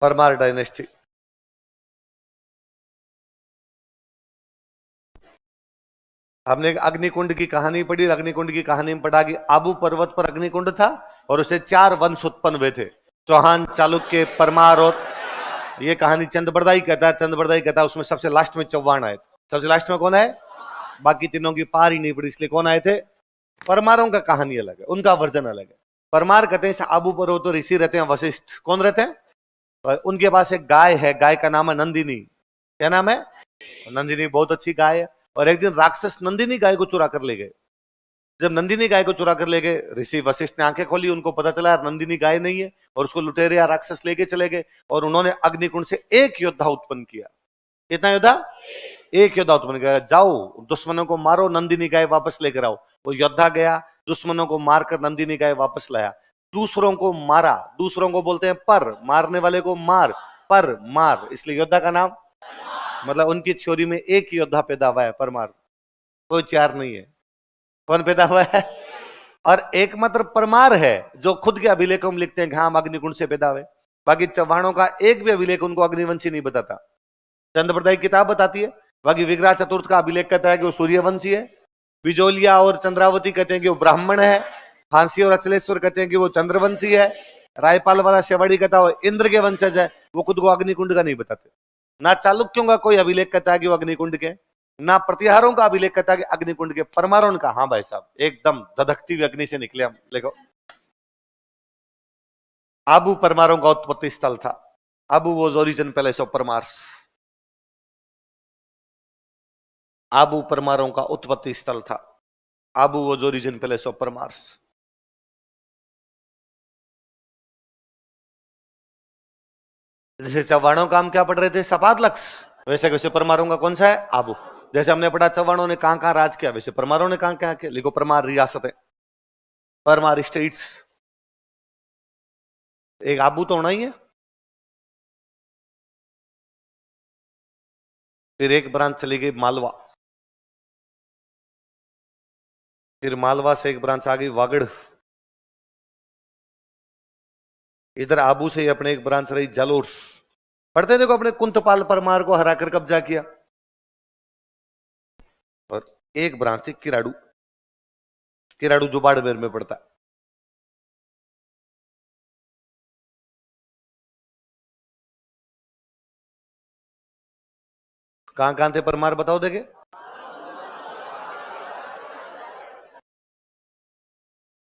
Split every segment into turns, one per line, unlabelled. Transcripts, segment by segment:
Parmar dynasty. हमने अग्निकुंड की कहानी पढ़ी, अग्निकुंड की कहानी में पढ़ा कि आबू पर्वत पर अग्निकुंड था और उससे 4 वंश उत्पन्न हुए थे, चौहान, चालुक्य, परमार। और ये कहानी चंद्रबरदाई कहता है, चंद्रबरदाई कहता है उसमें सबसे लास्ट में चौहान आए। सबसे लास्ट में कौन है? बाकी तीनों की पार ही नहीं पड़ी, इसलिए कौन आए थे? परमारों का कहानी अलग है, उनका वर्जन अलग है। परमार कहते हैं आबू पर्वत तो ऋषि रहते हैं, वशिष्ठ। कौन रहते हैं? उनके पास एक गाय है, गाय का नाम है नंदिनी। क्या नाम है? नंदिनी बहुत अच्छी गाय है। और एक दिन राक्षस नंदिनी गाय को चुरा कर ले गए। जब नंदिनी गाय को चुरा कर ले गए, ऋषि वशिष्ठ ने आंखें खोली, उनको पता चला नंदिनी गाय नहीं है, और उसको लुटेरे या राक्षस लेके चले गए। और उन्होंने अग्निकुंड से एक योद्धा उत्पन्न किया। कितना योद्धा? एक योद्धा उत्पन्न किया। जाओ दुश्मनों को मारो, नंदिनी गाय वापस लेकर आओ। वो योद्धा गया, दुश्मनों को मारकर नंदिनी गाय वापस लाया। दूसरों को मारा, दूसरों को बोलते हैं पर, मारने वाले को मार, पर मार, इसलिए योद्धा का नाम। मतलब उनकी थ्योरी में एक ही योद्धा पैदा हुआ है, परमार, कोई 4 नहीं है। कौन पैदा हुआ है? और एकमात्र परमार है जो खुद के अभिलेखों में लिखते हैं कि हम अग्निकुंड से पैदा हुए। बाकी चौहानों का एक भी अभिलेख उनको अग्निवंशी नहीं बताता। चंद्रप्रदाय किताब बताती है। बाकी विग्रह चतुर्थ का अभिलेख कहता है कि वो सूर्यवंशी है। बिजोलिया और चंद्रावती कहते हैं कि वो ब्राह्मण है। फांसी और अचलेश्वर कहते हैं कि वो चंद्रवंशी है। रायपाल वाला शेवाड़ी कहता है वो इंद्र के वंशज है। वो खुद को अग्निकुंड का नहीं बताते। ना चालुक्यों का कोई अभिलेख कहता है कि वो अग्निकुंड के, ना प्रतिहारों का अभिलेख कहता है कि अग्निकुंड के। परमारों का हाँ भाई साहब एकदम धधकती हुई अग्नि से निकले हम। देखो आबू परमारों का उत्पत्ति स्थल था। Abu was origin palace of Parmars. Abu परमारों का उत्पत्ति स्थल था। Abu was origin palace of Parmars. जैसे चौहानों का हम क्या पढ़ रहे थे? सपाद लक्स, वैसे वैसे परमारों का कौन सा है? आबू। जैसे हमने पढ़ा चौहानों ने कहां कहां राज किया, वैसे परमारों ने कहां कहां किया। लिखो परमार रियासतें, परमार स्टेट्स। एक आबू तो होना ही है। फिर एक ब्रांच चली गई मालवा। फिर मालवा से एक ब्रांच आ गई वागड़। इधर आबू से ही अपने एक ब्रांच रही जालोर। पढ़ते देखो अपने कुंतपाल परमार को हराकर कब्जा किया। और एक ब्रांच थी किराड़ू। किराड़ू जो बाड़मेर में पड़ता है। कहां कहां थे परमार बताओ देखे?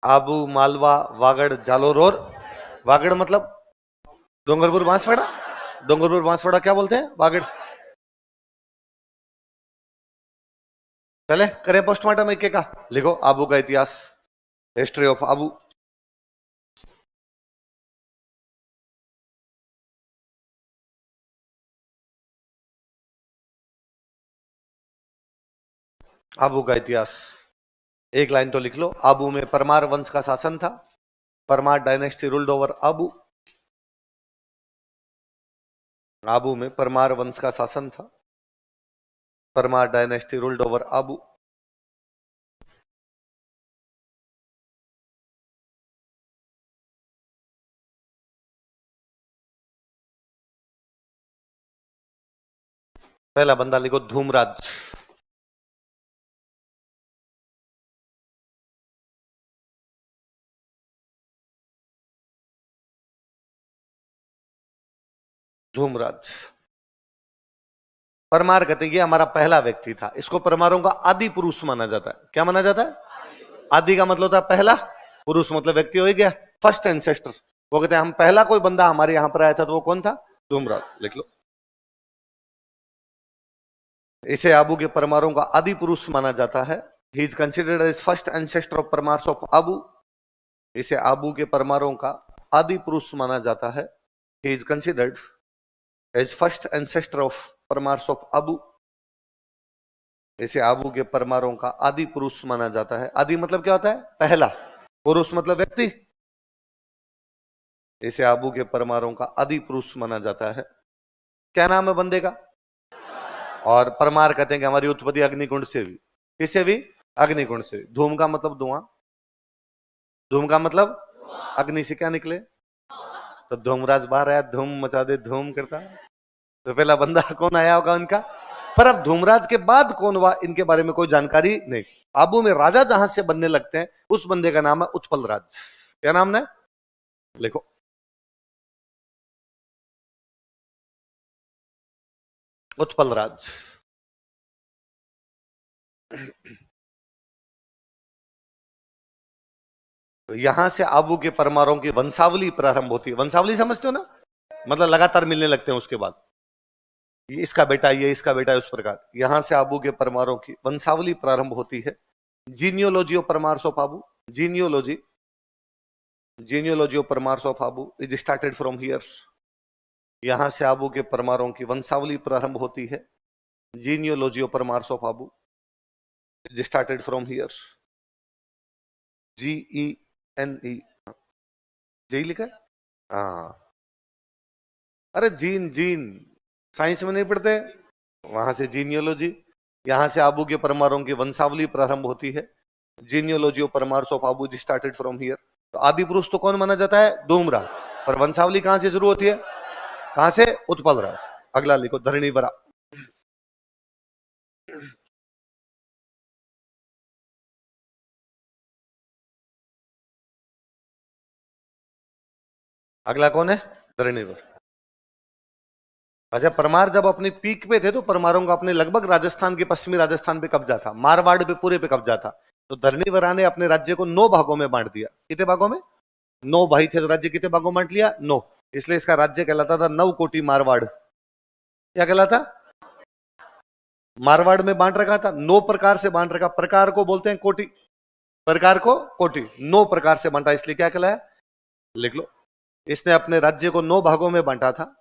आबू, मालवा, वागड़, जालोर। और वागड़ मतलब डोंगरपुर बांसवाड़ा। डोंगरपुर बांसवाड़ा क्या बोलते हैं? वागड़। चले करें पोस्टमार्टम एक का। लिखो आबू का इतिहास, हिस्ट्री ऑफ आबू। आबू का इतिहास एक लाइन तो लिख लो। आबू में परमार वंश का शासन था। Parmar dynasty ruled over Abu. Abu में परमार वंश का शासन था। Parmar dynasty ruled over Abu. पहला बंदा लिखो धूमराज। धूमराज। परमार कहते हैं ये हमारा पहला व्यक्ति था। इसको परमारों का आदि पुरुष माना जाता है। क्या माना जाता है? आदि का मतलब होता है पहला, पुरुष मतलब व्यक्ति हो गया, फर्स्ट एंसेस्टर। वो कहते हैं हम पहला कोई बंदा हमारे यहां पर आया था तो वो कौन था? धूमराज। लिख लो। इसे आबू के परमारों का आदि पुरुष माना जाता है। He is considered as first ancestor of Parmars of Abu. इसे आबू के परमारों का आदि पुरुष माना जाता है। He is considered as first ancestor of Parmars of Abu. इसे आबू के परमारों का आदि पुरुष माना जाता है। आदि मतलब क्या होता है? पहला। पुरुष मतलब व्यक्ति। इसे आबू के परमारों का आदि पुरुष माना जाता है। क्या नाम है बंदे का? और परमार कहते हैं कि हमारी उत्पत्ति अग्निकुंड से भी। किससे भी? अग्निकुंड से। धूम का मतलब धुआं। धूम का मतलब अग्नि से क्या निकले, तो धूमराज बाहर आया, धूम मचा दे, धूम करता। तो पहला बंदा कौन आया होगा उनका। पर अब धूमराज के बाद कौन हुआ इनके बारे में कोई जानकारी नहीं। आबू में राजा जहां से बनने लगते हैं उस बंदे का नाम है उत्पल राज। क्या नाम है, लिखो। उत्पल राज। तो यहां से आबू के परमारों की वंशावली प्रारंभ होती है। वंशावली समझते हो ना, मतलब लगातार मिलने लगते हैं उसके बाद, ये इसका बेटा, ये इसका बेटा है, उस प्रकार यहां से आबू के परमारों की वंशावली प्रारंभ होती है। Genealogy of Parmars of Abu, genealogy, genealogy of Parmars of Abu is started from here. यहां से आबू के परमारों की वंशावली प्रारंभ होती है। Genealogy of Parmars of Abu is started from here. GENE, G लिखा है, हाँ। अरे जीन, जीन साइंस में नहीं पढ़ते, वहां से जीनियोलॉजी। यहां से आबू के परमारों की वंशावली प्रारंभ होती है। Genealogy of Parmars of Abu started from here. तो आदि पुरुष तो कौन माना जाता है, धूमराज, पर वंशावली कहां से शुरू होती है, कहां से, उत्पल राज। अगला लिखो, धरणीवरा। अगला कौन है, धरणीवर। अच्छा, परमार जब अपनी पीक पे थे तो परमारों का अपने लगभग राजस्थान के, पश्चिमी राजस्थान पे कब्जा था, मारवाड़ पे पूरे पे कब्जा था। तो धरणीवरा ने अपने राज्य को 9 भागों में बांट दिया। कितने भागों में, 9 भाई थे तो राज्य कितने भागों में बांट लिया, 9। इसलिए इसका राज्य कहलाता था 9 कोटि मारवाड़। क्या कहलाता, मारवाड़ में बांट रखा था, 9 प्रकार से बांट रखा। प्रकार को बोलते हैं कोटि, प्रकार को कोटि, 9 प्रकार से बांटा, इसलिए क्या कहलाया, लिख लो। इसने अपने राज्य को 9 भागों में बांटा था।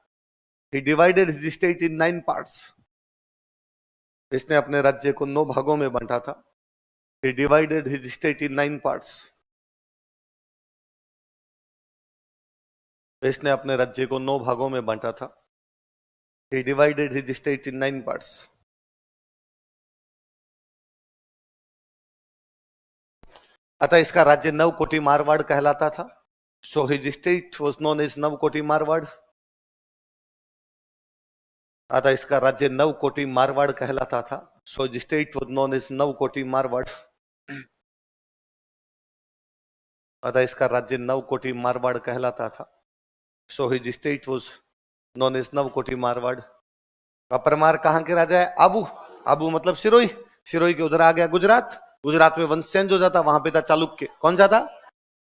He divided his state in 9 parts. इसने अपने राज्य को 9 भागों में बांटा था। He divided his state in 9 parts. इसने अपने राज्य को 9 भागों में बांटा था। He divided his state in 9 parts. अतः इसका राज्य 9 कोटि मारवाड़ कहलाता था। So his state was known as 9 कोटि मारवाड़। अतः इसका राज्य 9 कोटि मारवाड़ कहलाता था। So the state was known as 9 कोटि मारवाड़। अतः इसका राज्य 9 कोटि मारवाड़ कहलाता था। So his state was known as 9 कोटि मारवाड़। परमार कहां के राजा है, आबू। आबू मतलब सिरोही। सिरोही के उधर आ गया गुजरात। गुजरात में वंश चेंज हो जाता, वहां पे था चालुक्य। कौन सा था,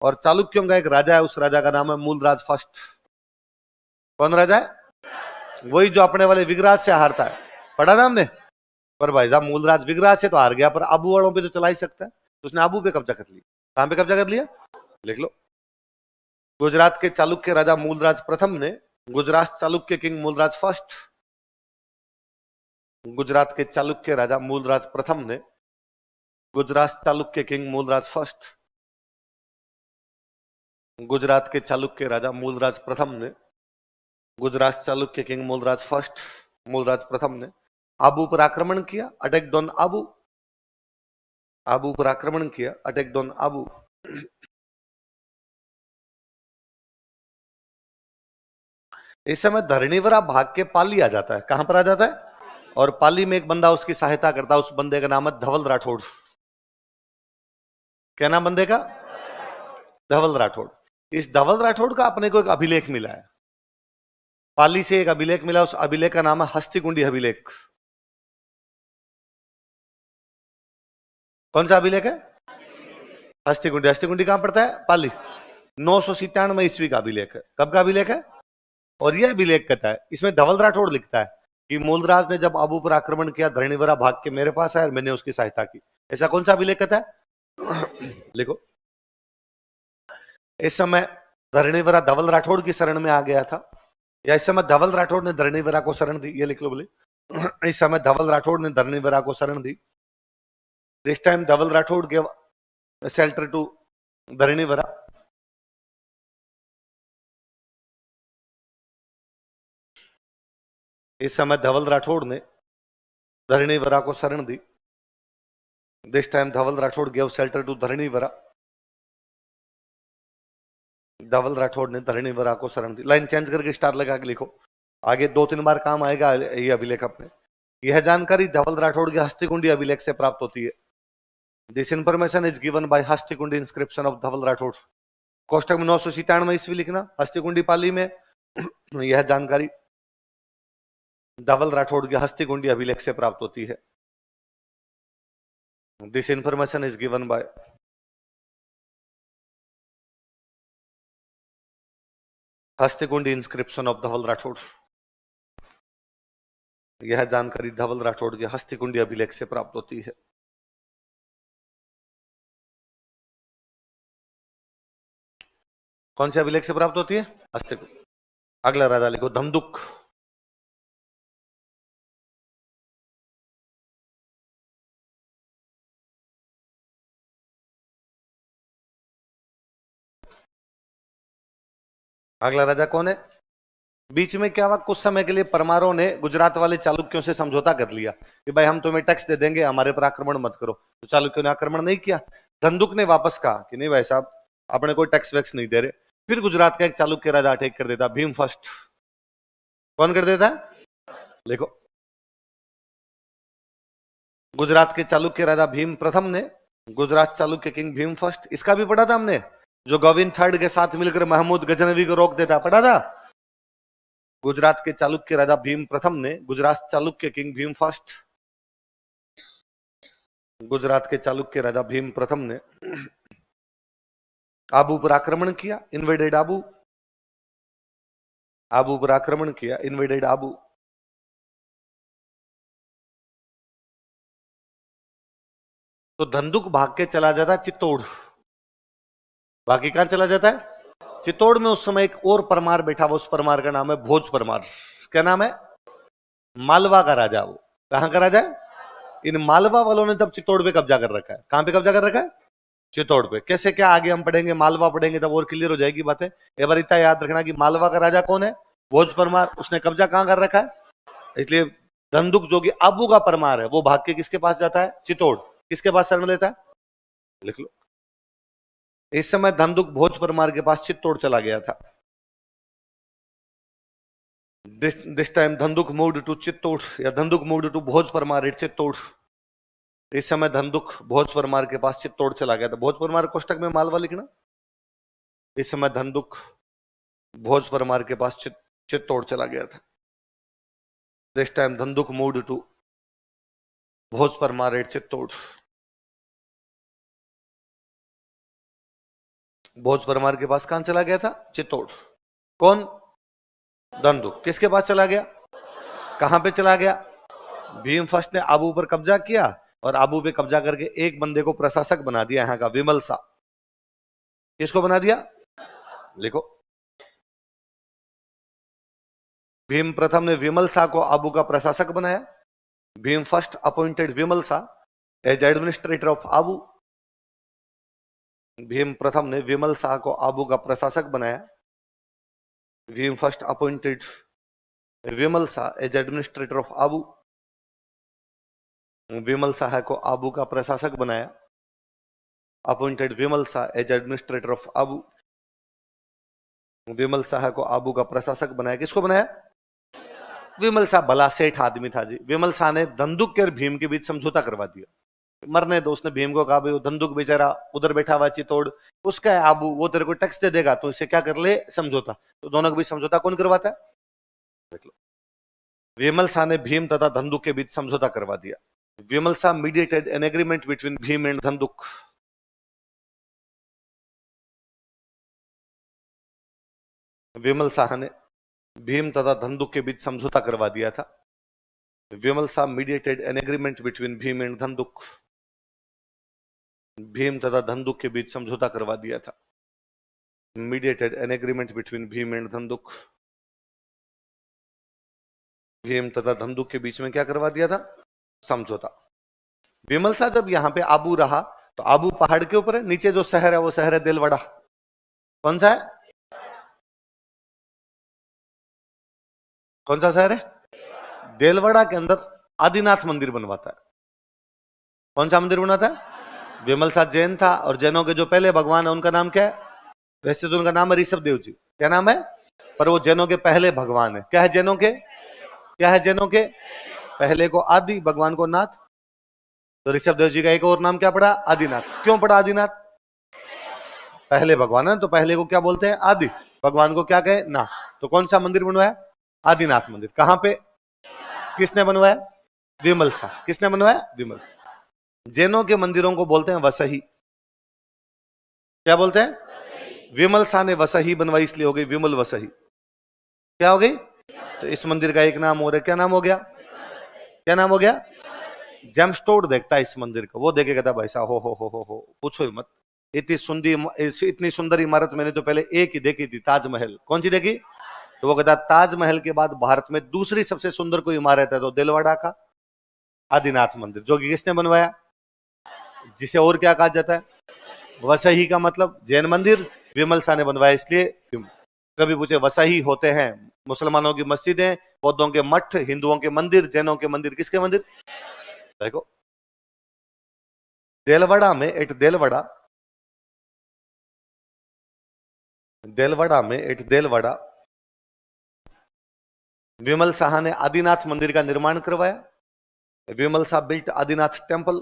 और चालुक्यों का एक राजा है, उस राजा का नाम है मूलराज फर्स्ट। कौन राजा है, वही जो अपने वाले विग्राज से हारता है, पढ़ा ना हमने। पर भाई साहब मूलराज विग्राज से तो हार गया, पर आबू वालों पे तो चला ही सकता है। तो उसने आबू पे कब्जा कर लिया। कहां पे कब्जा कर लिया, लिख लो। गुजरात के चालुक्य राजा मूलराज प्रथम ने, गुजरात चालुक्य किंग मूलराज फर्स्ट, गुजरात के चालुक्य राजा मूलराज प्रथम ने, गुजरात चालुक्य किंग मूलराज फर्स्ट, गुजरात के चालुक्य राजा मूलराज प्रथम ने, गुजरात चालुक्य किंग मूलराज फर्स्ट, मूलराज प्रथम ने आबू पर आक्रमण किया, अटैक ऑन आबू। आबू पर आक्रमण किया, अटैक ऑन आबू। इस समय धरणीवरा भाग के पाली आ जाता है। कहां पर आ जाता है, और पाली में एक बंदा उसकी सहायता करता है। उस बंदे का नाम है धवल राठौड़। क्या नाम बंदे का, धवल राठौड़। इस धवल राठौड़ का अपने को एक अभिलेख मिला है, पाली से एक अभिलेख मिला। उस अभिलेख का नाम है हस्तिकुंडी अभिलेख। कौन सा अभिलेख है, हस्तिकुंडी। हस्तिकुंडी कहां पड़ता है, पाली। 997 ईस्वी का अभिलेख है। कब का अभिलेख है, और यह अभिलेख कहता है, इसमें धवल राठौड़ लिखता है कि मूलराज ने जब आबू पर आक्रमण किया, धरणीवरा भाग के मेरे पास आया और मैंने उसकी सहायता की। ऐसा कौन सा अभिलेख कहता है, लिखो। इस समय धरणीवरा धवल राठौड़ की शरण में आ गया था, या इस समय धवल राठौड़ ने धरणीवरा को शरण दी, ये लिख लो बोले। इस समय धवल राठौड़ ने धरणीवरा को शरण दी। This time Dhawal Rathore give shelter to Dharanivara. इस समय धवल राठौड़ ने धरणीवरा को शरण दी। This time Dhawal Rathore give shelter to Dharanivara. Dhawal Rathore ने धरणी वरा को शरण दी। लाइन चेंज करके स्टार लगा के लिखो, आगे 2-3 बार काम आएगा ये अभिलेख अपने। यह जानकारी धवल राठौड़ के हस्तिकुंडी अभिलेख से प्राप्त होती है। This information is given by Hastikundi inscription of Dhawal Rathore. कोष्टक में 997 ईस्वी लिखना, हस्तिकुंडी पाली में यह जानकारी धवल राठौड़ के हस्तिकुंडी अभिलेख से प्राप्त होती है। This information is given by Hastikundi inscription of Dhawal Rathore. यह जानकारी धवल राठौड़ के हस्तिकुंडी अभिलेख से प्राप्त होती है। कौन से अभिलेख से प्राप्त होती है? हस्तिकुंडी। अगला राजा लिखो, धमदुक। अगला राजा कौन है? बीच में क्या हुआ, कुछ समय के लिए परमारों ने गुजरात वाले चालुक्यों से समझौता कर लिया कि भाई हम तुम्हें टैक्स दे देंगे, हमारे पर आक्रमण मत करो। तो चालुक्यों ने आक्रमण नहीं किया। धंधुक ने वापस कहा कि नहीं भाई साहब, अपने कोई टैक्स वैक्स नहीं दे रहे। फिर गुजरात का एक चालुक्य राजा अटैक कर देता, भीम फर्स्ट। कौन कर देता? देखो, गुजरात के चालुक्य राजा भीम प्रथम ने गुजरात चालुक्य किंग भीम फर्स्ट, इसका भी पढ़ा था हमने, जो गोविंद थर्ड के साथ मिलकर महमूद गजनवी को रोक देता, पढ़ा था। गुजरात के चालुक्य राजा भीम प्रथम ने गुजरात चालुक्य किंग भीम फर्स्ट, गुजरात के चालुक्य राजा भीम प्रथम ने आबू पर आक्रमण किया, इन्वेडेड आबू। आबू पर आक्रमण किया, इन्वेडेड आबू। तो धंधुक भाग के चला जाता चित्तौड़। बाकी कहां चला जाता है? चित्तौड़ में उस समय एक और परमार बैठा हुआ, उस परमार का नाम है भोज परमार। क्या नाम है? मालवा का राजा। वो कहां का राजा है? इन मालवा वालों ने तब चित्तौड़ पे कब्जा कर रखा है। कहां पे कब्जा कर रखा है? चित्तौड़ पे। कैसे क्या आगे हम पढ़ेंगे, मालवा पढ़ेंगे तब और क्लियर हो जाएगी बातें। एक बार इतना याद रखना कि मालवा का राजा कौन है? भोज परमार। उसने कब्जा कहां कर रखा है? इसलिए धंधुक जो कि आबू का परमार है, वो भाग के किसके पास जाता है? चित्तौड़। किसके पास शरण लेता है? लिख लो। इस समय धंधुक भोज परमार के पास चित्तौड़ चला गया था। This time Dhandhuk moved to Chittor, या Dhandhuk moved to Bhoj Parmar at Chittor. इस समय धंधुक भोज परमार के पास चित्तौड़ चला गया था। भोज परमार कोष्टक में मालवा लिखना। इस समय धंधुक भोज परमार के पास चित्तौड़ चला गया था। This time Dhandhuk moved to Bhoj Parmar at Chittor. Bhoj Parmar के पास कहां चला गया था? चित्तौड़। कौन? धंधुक। किसके पास चला गया? कहां पे चला गया? भीम फर्स्ट ने आबू पर कब्जा किया, और आबू पे कब्जा करके एक बंदे को प्रशासक बना दिया यहां का, विमल शाह। किसको बना दिया? लिखो। भीम प्रथम ने विमल शाह को आबू का प्रशासक बनाया। Bhim first appointed Vimal Shah as administrator of Abu. Bhim प्रथम ने विमल शाह को आबू का प्रशासक बनाया। Bhim first appointed Vimal Shah as administrator of Abu. Vimal Shah को आबू का प्रशासक बनाया। Appointed Vimal Shah as administrator of Abu. Vimal Shah को आबू का प्रशासक बनाया। किसको बनाया? विमल शाह भला सेठ आदमी था जी। विमल शाह ने धंधुक के और भीम के बीच समझौता करवा दिया। मरने दो। उसने भीम को कहा भाई वो धंधुक बेचारा उधर बैठा हुआ चित्तौड़, उसका है आबू, वो तेरे को टैक्स दे देगा, तो इसे क्या कर ले? समझौता। तो दोनों के बीच समझौता कौन करवाता है? देख लो। विमल शाह ने भीम तथा धंधुक के बीच समझौता करवा दिया। Vimal Shah mediated an agreement between Bhim and Dhandhuk. Vimal Shah ने भीम तथा धंधुक के बीच समझौता करवा दिया था। Vimal Shah mediated an agreement between Bhim and Dhandhuk. Bhim तथा धंधुक के बीच समझौता करवा दिया था। Mediated an agreement between Bhim and Dhandhuk. Bhim तथा धंधुक के बीच में क्या करवा दिया था? समझौता। विमल शाह जब यहां पे आबू रहा, तो आबू पहाड़ के ऊपर है, नीचे जो शहर है वो शहर है देलवाड़ा। कौन सा है? कौन सा शहर है? देलवाड़ा के अंदर आदिनाथ मंदिर बनवाता है। कौन सा मंदिर बनाता है? विमल शाह जैन था, और जैनों के जो पहले भगवान है उनका नाम क्या है? वैसे तो उनका नाम है ऋषभ देव जी, क्या नाम है, पर वो जैनों के पहले भगवान है। क्या है जैनों के, क्या है जैनों के पहले को आदि, भगवान को नाथ। तो ऋषभ देव जी का एक और नाम क्या पड़ा, आदिनाथ। क्यों पड़ा आदिनाथ, पहले भगवान है तो पहले को क्या बोलते हैं, आदि। भगवान को क्या कहे, ना। तो कौन सा मंदिर बनवाया, आदिनाथ मंदिर। कहां पे, किसने बनवाया, विमल शाह। किसने बनवाया, विमल। जैनों के मंदिरों को बोलते हैं वसही। क्या बोलते हैं, विमल शाह ने वसही बनवाई, इसलिए हो गई विमल वसही। क्या हो गई, तो इस मंदिर का एक नाम और है, क्या नाम हो गया, क्या नाम हो गया, जेमस्टोन देखता है इस मंदिर का, वो देखे कहता भाई साहब हो पूछो ही मत, इतनी सुंदर इमारत मैंने तो पहले एक ही देखी थी, ताजमहल। कौन सी देखी, तो वो कहता ताजमहल के बाद भारत में दूसरी सबसे सुंदर कोई इमारत है तो दिलवाड़ा का आदिनाथ मंदिर, जो कि किसने बनवाया, जिसे और क्या कहा जाता है, वसही का मतलब जैन मंदिर, विमल शाह ने बनवाया इसलिए। कभी पूछे वसही होते हैं मुसलमानों की मस्जिदें, बौद्धों के मठ, हिंदुओं के मंदिर, जैनों के मंदिर, किसके मंदिर। देखो देलवाड़ा में एक देलवाड़ा, देलवाड़ा में एक देलवाड़ा, विमल शाह ने आदिनाथ मंदिर का निर्माण करवाया। विमल शाह बिल्ट आदिनाथ टेम्पल,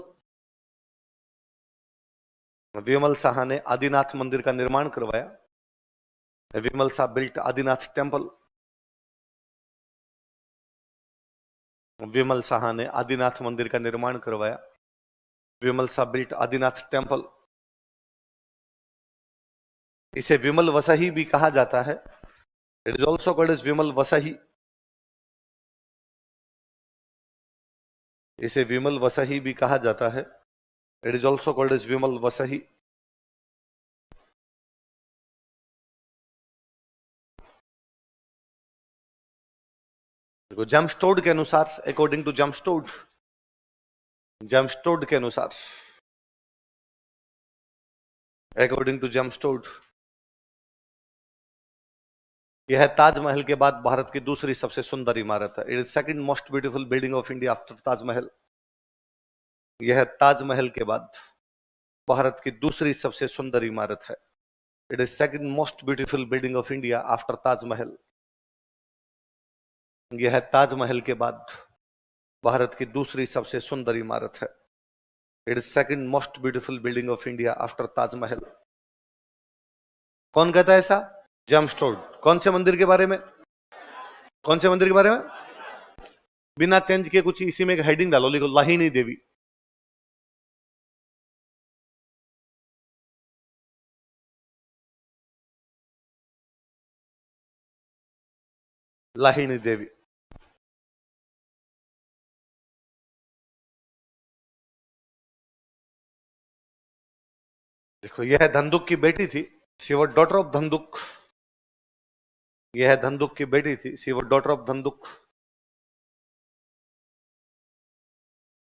विमल शाह ने आदिनाथ मंदिर का निर्माण करवाया। विमल शाह बिल्ट आदिनाथ टेम्पल, विमल शाह ने आदिनाथ मंदिर का निर्माण करवाया। Vimal Shah built Adinath temple. इसे विमल वसही भी कहा जाता है, it is also called as Vimal Vasahi. इसे विमल वसही भी कहा जाता है, it is also called as Vimal Vasahi. देखो जेमस्टोन के अनुसार, अकॉर्डिंग टू जेमस्टोन, जेमस्टोन के अनुसार, अकॉर्डिंग टू जेमस्टोन, यह ताजमहल के बाद भारत की दूसरी सबसे सुंदर इमारत है। It is second most beautiful building of India after Taj Mahal. यह ताजमहल के बाद भारत की दूसरी सबसे सुंदर इमारत है। It is second most beautiful building of India after Taj Mahal. यह ताजमहल के बाद भारत की दूसरी सबसे सुंदर इमारत है। It is second most beautiful building of India after Taj Mahal. कौन कहता है ऐसा, जेमस्टोन। कौन से मंदिर के बारे में, कौन से मंदिर के बारे में, बिना चेंज किए कुछ इसी में एक हेडिंग डालो, लिखो लाहिनी देवी। लाहिनी देवी। देखो यह धंधुक की बेटी थी, शी वाज डॉटर ऑफ धंधुक। यह धंधुक की बेटी थी, शी वाज डॉटर ऑफ धंधुक।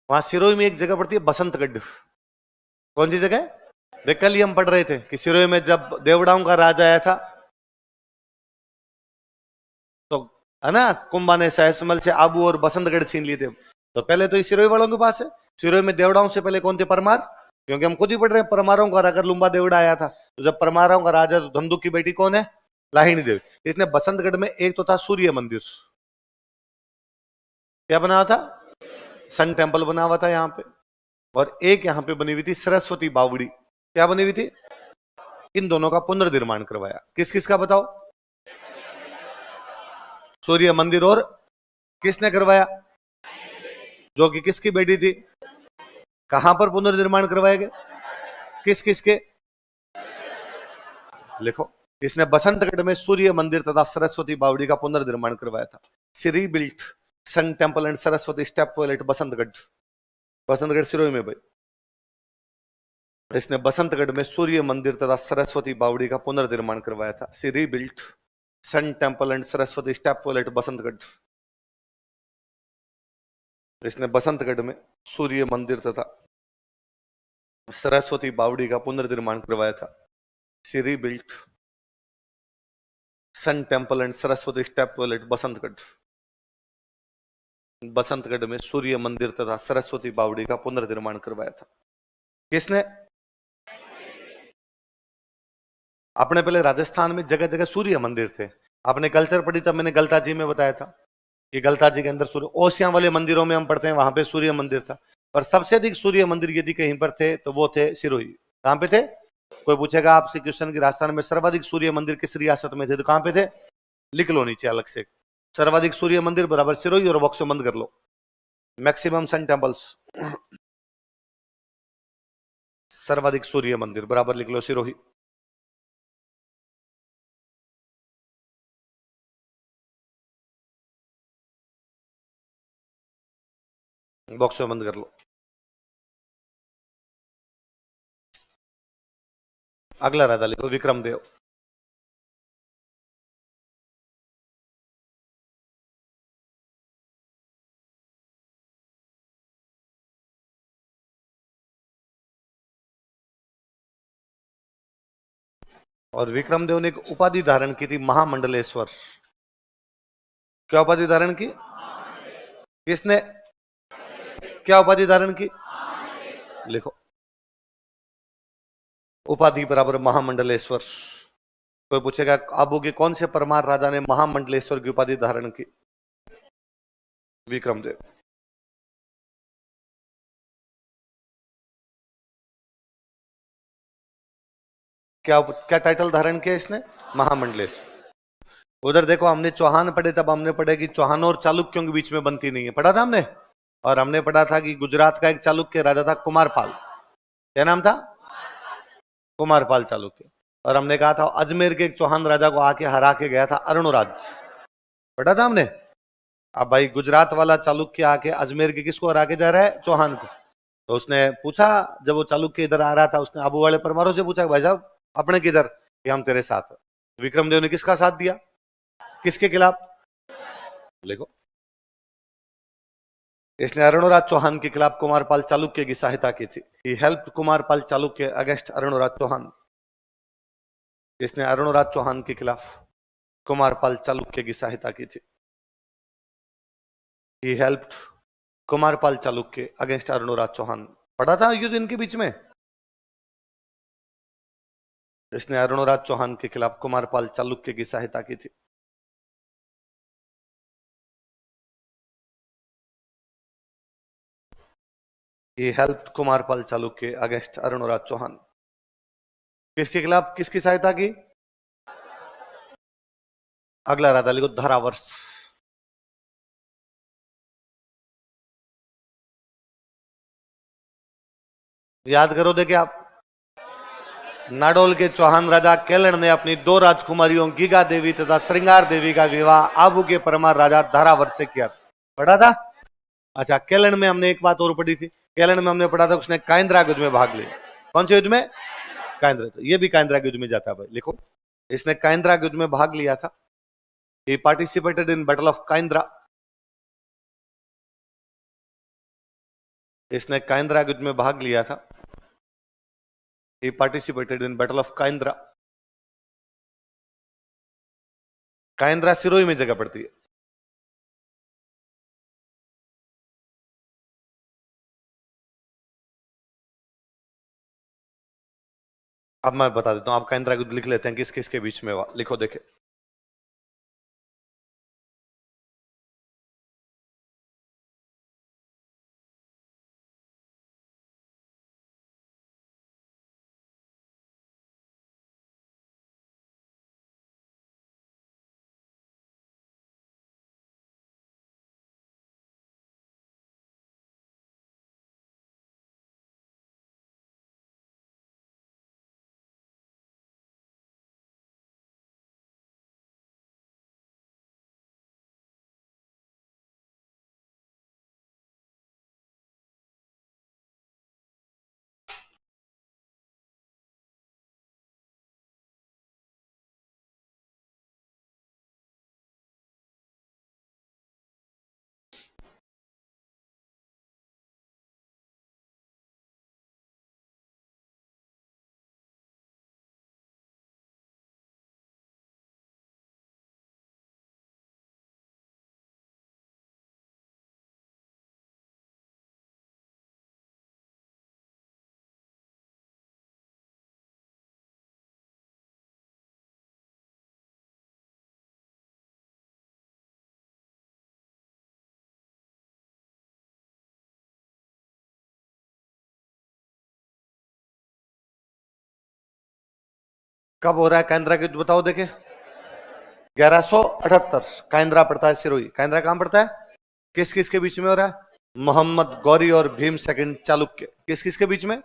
वहां सिरोही में एक जगह पड़ती है बसंतगढ़। कौन सी जगह, वे कल ही हम पढ़ रहे थे कि सिरोही में जब देवड़ाओं का राज आया था तो, है ना, कुंभा ने सहसमल से आबू और बसंतगढ़ छीन लिए थे। तो पहले तो ये सिरोही वालों के पास है। सिरोही में देवड़ाओं से पहले कौन थे, परमार। क्योंकि हम खुद ही पढ़ रहे हैं परमारों का, अगर लुम्बा देवड़ा आया था तो जब परमारों का राजा, तो धंधुक की बेटी कौन है, लाहिनी देवी। इसने बसंतगढ़ में एक तो था सूर्य मंदिर, क्या बना था, सन टेम्पल बना हुआ था यहाँ पे, और एक यहाँ पे बनी हुई थी सरस्वती बावड़ी। क्या बनी हुई थी, इन दोनों का पुनर्निर्माण करवाया। किस किस का बताओ, सूर्य मंदिर और किसने करवाया, जो कि किसकी बेटी थी। कहां पर पुनर्निर्माण करवाए गए, किस किस के, लिखो। इसने बसंतगढ़ में सूर्य मंदिर तथा सरस्वती बावड़ी का पुनर्निर्माण करवाया था। Shri built sun temple and Saraswati step well at Basantgarh. Basantgarh Sirohi में भाई। इसने बसंतगढ़ में सूर्य मंदिर तथा सरस्वती बावड़ी का पुनर्निर्माण करवाया था। Shri built sun temple and Saraswati step well at Basantgarh. इसने बसंतगढ़ में सूर्य मंदिर तथा सरस्वती बावड़ी का पुनर्निर्माण करवाया था। Shri built sun temple and Saraswati step well at Basantgarh. Basantgarh में सूर्य मंदिर तथा सरस्वती बावड़ी का पुनर्निर्माण करवाया था। किसने, अपने पहले राजस्थान में जगह जगह सूर्य मंदिर थे। आपने कल्चर पढ़ी तब मैंने गलता जी में बताया था कि गलता जी के अंदर सूर्य, ओसियां वाले मंदिरों में हम पढ़ते हैं वहां पे सूर्य मंदिर था। पर सबसे अधिक सूर्य मंदिर यदि कहीं पर थे तो वो थे सिरोही। कहां पे थे? कोई पूछेगा आपसे क्वेश्चन की राजस्थान में सर्वाधिक सूर्य मंदिर किस रियासत में थे, तो कहां पे थे? लिख लो नीचे अलग से, सर्वाधिक सूर्य मंदिर बराबर सिरोही, और बॉक्स बंद कर लो। मैक्सिमम सन टेम्पल्स, सर्वाधिक सूर्य मंदिर बराबर लिख लो सिरोही। बॉक्स में बंद कर लो। अगला राजा लिखो विक्रम देव। और विक्रम देव ने एक उपाधि धारण की थी, महामंडलेश्वर। क्या उपाधि धारण की? किसने क्या उपाधि धारण की? लिखो, उपाधि बराबर महामंडलेश्वर। कोई पूछेगा आबू के कौन से परमार राजा ने महामंडलेश्वर की उपाधि धारण की? विक्रम देव। क्या क्या टाइटल धारण किया इसने? महामंडलेश्वर। उधर देखो, हमने चौहान पढ़े, तब हमने पढ़े कि चौहानों और चालुक्यों के बीच में बनती नहीं है, पढ़ा था हमने। और हमने पढ़ा था कि गुजरात का एक चालुक्य राजा था कुमारपाल। क्या नाम था? कुमारपाल चालुक्य। और हमने कहा था अजमेर के एक चौहान राजा को आके हरा के गया था अरुणराज, पढ़ा था हमने। अब भाई गुजरात वाला चालुक्य आके अजमेर के किसको हरा के जा रहा है? चौहान को। तो उसने पूछा, जब वो चालुक्य इधर आ रहा था, उसने आबू वाले परमारों से पूछा भाई साहब अपने किधर, कि हम तेरे साथ। विक्रमदेव ने किसका साथ दिया? किसके खिलाफ? देखो, इसने अरुणराज चौहान के खिलाफ कुमारपाल चालुक्य की सहायता की थी। ही हेल्प कुमारपाल चालुक्य अगेंस्ट अरुणराज चौहान। इसने अरुणराज चौहान के खिलाफ कुमारपाल चालुक्य की सहायता की थी। ही हेल्प कुमारपाल चालुक्य अगेंस्ट अरुणराज चौहान। पढ़ा था युद्ध इनके बीच में। इसने अरुणराज चौहान के खिलाफ कुमारपाल चालुक्य की सहायता की थी। ही हेल्प कुमारपाल चालुक्य अगेंस्ट अरुणराज चौहान। किसके खिलाफ, किसकी सहायता की? अगला राजा लिखो धारावर्ष। याद करो, देखे आप, नाडोल के चौहान राजा केलण ने अपनी दो राजकुमारियों गीगा देवी तथा श्रृंगार देवी का विवाह आबू के परमार राजा धारावर्ष से किया। पढ़ा था? अच्छा, केलण में हमने एक बात और पढ़ी थी। केलण में हमने पढ़ा था उसने काइंद्रा युद्ध में भाग लिया। कौन से युद्ध में? काइंद्रा। तो ये भी काइंद्रा युद्ध में जाता है भाई, लिखो, इसने काइंद्रा युद्ध में भाग लिया था। He participated in battle of Kaindra. इसने काइंद्रा युद्ध में भाग लिया था। He participated in battle of Kaindra. Kaindra Sirohi में जगह पड़ती है। अब मैं बता देता हूं, आप काइंद्रा युद्ध लिख लेते हैं किस किस के बीच में हुआ, लिखो देखे। कब हो रहा है काइंद्रा के युद्ध बताओ देखे? 1178 काइंद्रा पड़ता है सिरोही। काइंद्रा कहां पड़ता है? किस किस के बीच में हो रहा है? मोहम्मद गौरी और भीम सेकंड चालुक्य। किस किस के बीच में?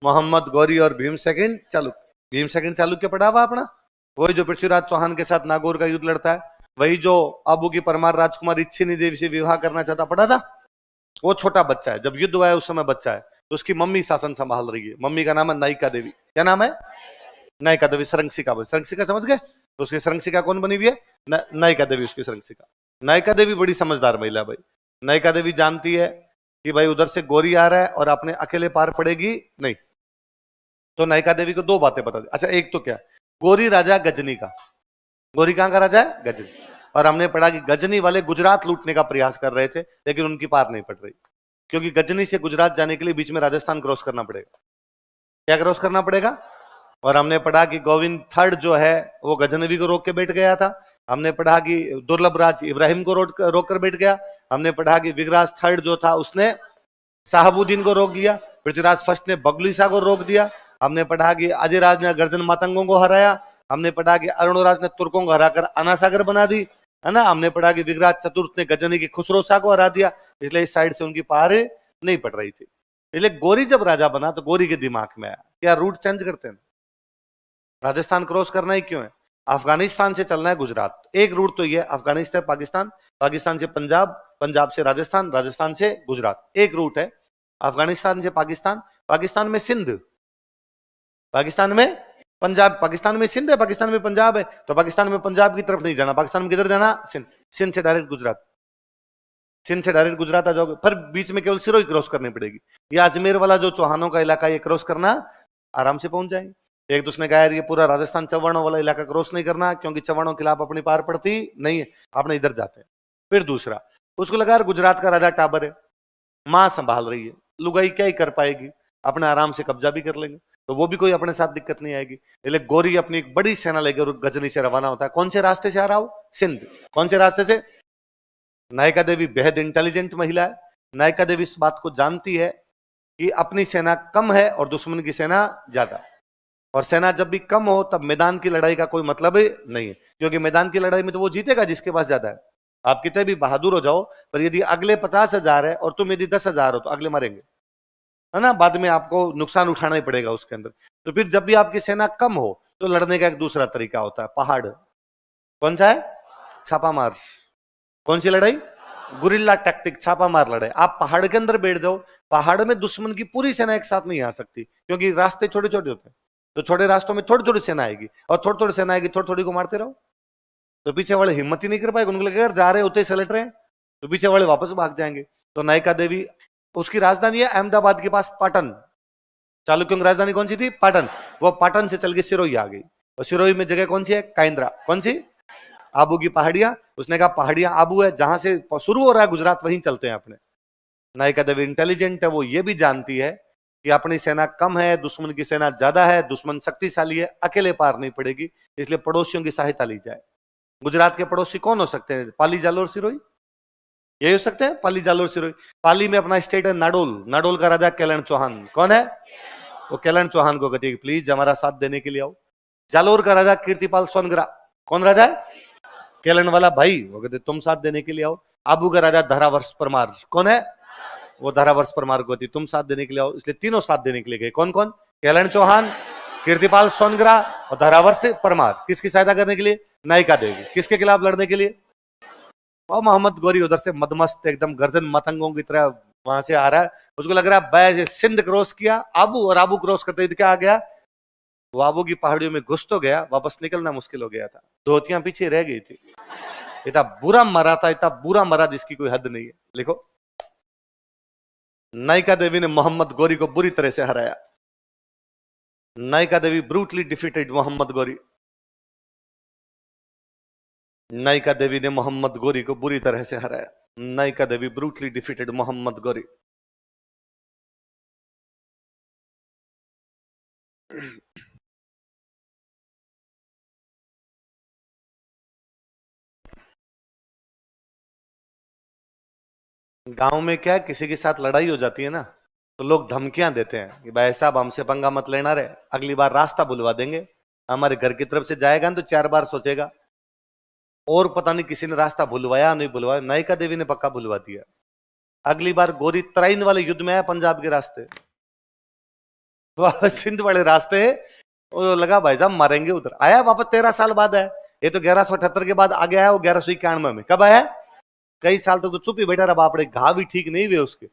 मोहम्मद गौरी और भीम सेकंड चालुक्य। भीम सेकंड चालुक्य पढ़ा हुआ अपना? वही जो पृथ्वीराज चौहान के साथ नागौर का युद्ध लड़ता है, वही जो आबू की परमार राजकुमार इच्छिनी देवी से विवाह करना चाहता, पढ़ा था? वो छोटा बच्चा है, जब युद्ध हुआ है उस समय बच्चा है, तो उसकी मम्मी शासन संभाल रही है। मम्मी का नाम है नायिका देवी। क्या नाम है? नायिका देवी। सरंगसिका बोल, सरंगसिका समझ गए? तो उसकी सरंगसिका कौन बनी हुई है? नायिका देवी उसकी सरंगसिका। नायिका देवी बड़ी समझदार महिला भाई। नायिका देवी जानती है कि भाई उधर से गोरी आ रहा है और अपने अकेले पार पड़ेगी नहीं, तो नायिका देवी को दो बातें बता दी। अच्छा, एक तो क्या, गोरी राजा गजनी का। गोरी कहां का राजा है? गजनी। और हमने पढ़ा कि गजनी वाले गुजरात लूटने का प्रयास कर रहे थे, लेकिन उनकी पार नहीं पड़ रही, क्योंकि गजनी से गुजरात जाने के लिए बीच में राजस्थान क्रॉस करना पड़ेगा। क्या क्रॉस करना पड़ेगा? और हमने पढ़ा कि गोविंद थर्ड जो है वो गजनवी को रोक के बैठ गया था। हमने पढ़ा कि दुर्लभ राज इब्राहिम को रोक कर बैठ गया। हमने पढ़ा कि विगराज थर्ड जो था उसने साहबुद्दीन को रोक दिया। पृथ्वीराज फर्स्ट ने बगलुईसा को रोक दिया। हमने पढ़ा कि अजय राज ने गर्जन मातंगों को हराया। हमने पढ़ा कि अरुणराज ने तुर्कों को हराकर अनासागर बना दी, है ना। हमने पढ़ा कि विगराज चतुर्थ ने गजनी की खुसरो शाह को हरा दिया, इसलिए इस साइड से उनकी पार नहीं पड़ रही थी। इसलिए गोरी जब राजा बना तो गोरी के दिमाग में आया क्या रूट चेंज करते हैं, राजस्थान क्रॉस करना ही क्यों है, अफगानिस्तान से चलना है गुजरात। एक रूट तो ये अफगानिस्तान पाकिस्तान, पाकिस्तान से पंजाब, पंजाब से राजस्थान, राजस्थान से गुजरात। एक रूट है अफगानिस्तान से पाकिस्तान, पाकिस्तान में सिंध, पाकिस्तान में पंजाब, पाकिस्तान में सिंध है, पाकिस्तान में पंजाब है, तो पाकिस्तान में पंजाब की तरफ नहीं जाना, पाकिस्तान में किधर जाना? सिंध। सिंध से डायरेक्ट गुजरात, सिंध से डायरेक्ट गुजरात आ जाओगे, फिर बीच में केवल सिरोही क्रॉस करनी पड़ेगी। ये अजमेर वाला जो चौहानों का इलाका ये क्रॉस करना आराम से पहुंच जाएंगे। एक दूसरे कहा यार ये पूरा राजस्थान चौहानों वाला इलाका क्रॉस नहीं करना, क्योंकि चौहानों के खिलाफ अपनी पार पड़ती नहीं है, अपने इधर जाते हैं। फिर दूसरा, उसको लगा यार गुजरात का राजा टाबर है, मां संभाल रही है, लुगाई क्या ही कर पाएगी, अपने आराम से कब्जा भी कर लेंगे, तो वो भी कोई अपने साथ दिक्कत नहीं आएगी। इसलिए गोरी अपनी एक बड़ी सेना लेकर गजनी से रवाना होता है। कौन से रास्ते से आ रहा हो? सिंध। कौन से रास्ते से? नायिका देवी बेहद इंटेलिजेंट महिला है। नायिका देवी इस बात को जानती है कि अपनी सेना कम है और दुश्मन की सेना ज्यादा, और सेना जब भी कम हो तब मैदान की लड़ाई का कोई मतलब नहीं है, क्योंकि मैदान की लड़ाई में तो वो जीतेगा जिसके पास ज्यादा है। आप कितने भी बहादुर हो जाओ, पर यदि अगले 50,000 है और तुम यदि 10,000 हो तो अगले मरेंगे, है ना, बाद में आपको नुकसान उठाना ही पड़ेगा उसके अंदर। तो फिर जब भी आपकी सेना कम हो तो लड़ने का एक दूसरा तरीका होता है, पहाड़। कौन सा है? छापा मार। कौन सी लड़ाई? गुरिल्ला टैक्टिक, छापा मार लड़ाई। आप पहाड़ के अंदर बैठ जाओ, पहाड़ में दुश्मन की पूरी सेना एक साथ नहीं आ सकती, क्योंकि रास्ते छोटे छोटे होते हैं, तो छोटे रास्तों में थोड़ी थोड़ी सेना आएगी, और थोड़ी थोड़ी सेना आएगी, थोड़ी थोड़ी को मारते रहो, तो पीछे वाले हिम्मत ही नहीं कर पाएंगे, उनको लगेगा जा रहे होते ही सलट रहे हैं, तो पीछे वाले वापस भाग जाएंगे। तो नायिका देवी, उसकी राजधानी है अहमदाबाद के पास पाटन। चालुक्यों की राजधानी कौन सी थी? पाटन। वो पाटन से चल के सिरोही आ गई, और सिरोही में जगह कौन सी है? काइंद्रा। कौन सी? आबू की पहाड़ियां। उसने कहा पहाड़ियां आबू है, जहां से शुरू हो रहा है गुजरात वहीं चलते हैं अपने। नायिका देवी इंटेलिजेंट है, वो ये भी जानती है कि अपनी सेना कम है, दुश्मन की सेना ज्यादा है, दुश्मन शक्तिशाली है, अकेले पार नहीं पड़ेगी, इसलिए पड़ोसियों की सहायता ली जाए। गुजरात के पड़ोसी कौन हो सकते हैं? पाली, जालोर, सिरोही, यही हो सकते हैं, पाली, जालोर, सिरोही। पाली में अपना स्टेट है नाडोल, नाडोल का राजा केलन चौहान। कौन है? वो केलन चौहान को कहती है प्लीज हमारा साथ देने के लिए आओ। जालोर का राजा कीर्तिपाल सोनग्रा। कौन राजा है? केलन वाला भाई, वो कहते तुम साथ देने के लिए आओ। आबू का राजा धरावर्ष परमार। कौन है? वो धरावर्ष परमार को कहती तुम साथ देने के लिए आओ, इसलिए तीनों साथ देने के लिए गए। कौन कौन? केलन चौहान, कीर्तिपाल सोनग्रा और धरावर्ष परमार। किसकी सहायता करने के लिए? नायिका देवी। किसके खिलाफ लड़ने के लिए? और मोहम्मद गौरी उधर से मदमस्त एकदम गर्जन मतंगों की तरह वहां से आ रहा है, उसको लग रहा है बैज सिंध क्रॉस किया आबू, और आबू क्रॉस करते क्या आ गया? वो आबू की पहाड़ियों में घुस तो गया, वापस निकलना मुश्किल हो गया था, धोतियां पीछे रह गई थी। इतना बुरा मरा था, इतना बुरा मरा जिसकी कोई हद नहीं है। लिखो, नायिका देवी ने मोहम्मद गौरी को बुरी तरह से हराया। नायिका देवी ब्रूटली डिफीटेड मोहम्मद गौरी। नायिका देवी ने मोहम्मद गौरी को बुरी तरह से हराया। नायिका देवी ब्रूटली डिफीटेड मोहम्मद गौरी। गांव में क्या है, किसी के साथ लड़ाई हो जाती है ना, तो लोग धमकियां देते हैं कि भाई साहब हमसे पंगा मत लेना रे, अगली बार रास्ता बुलवा देंगे, हमारे घर की तरफ से जाएगा ना तो 4 बार सोचेगा। और पता नहीं किसी ने रास्ता भुलवाया नहीं भुलवाया, नायिका देवी ने पक्का भुलवा दिया। अगली बार गोरी तराइन वाले युद्ध में आया पंजाब के रास्ते, सिंध वाले रास्ते, वो लगा भाई साहब मारेंगे उधर, आया वापस 13 साल बाद आया। ये तो 1178 के बाद आ गया है, वो 1191 में कब आया? कई साल तक तो चुप ही बैठा रहा, बापड़े घाव भी ठीक नहीं हुए उसके।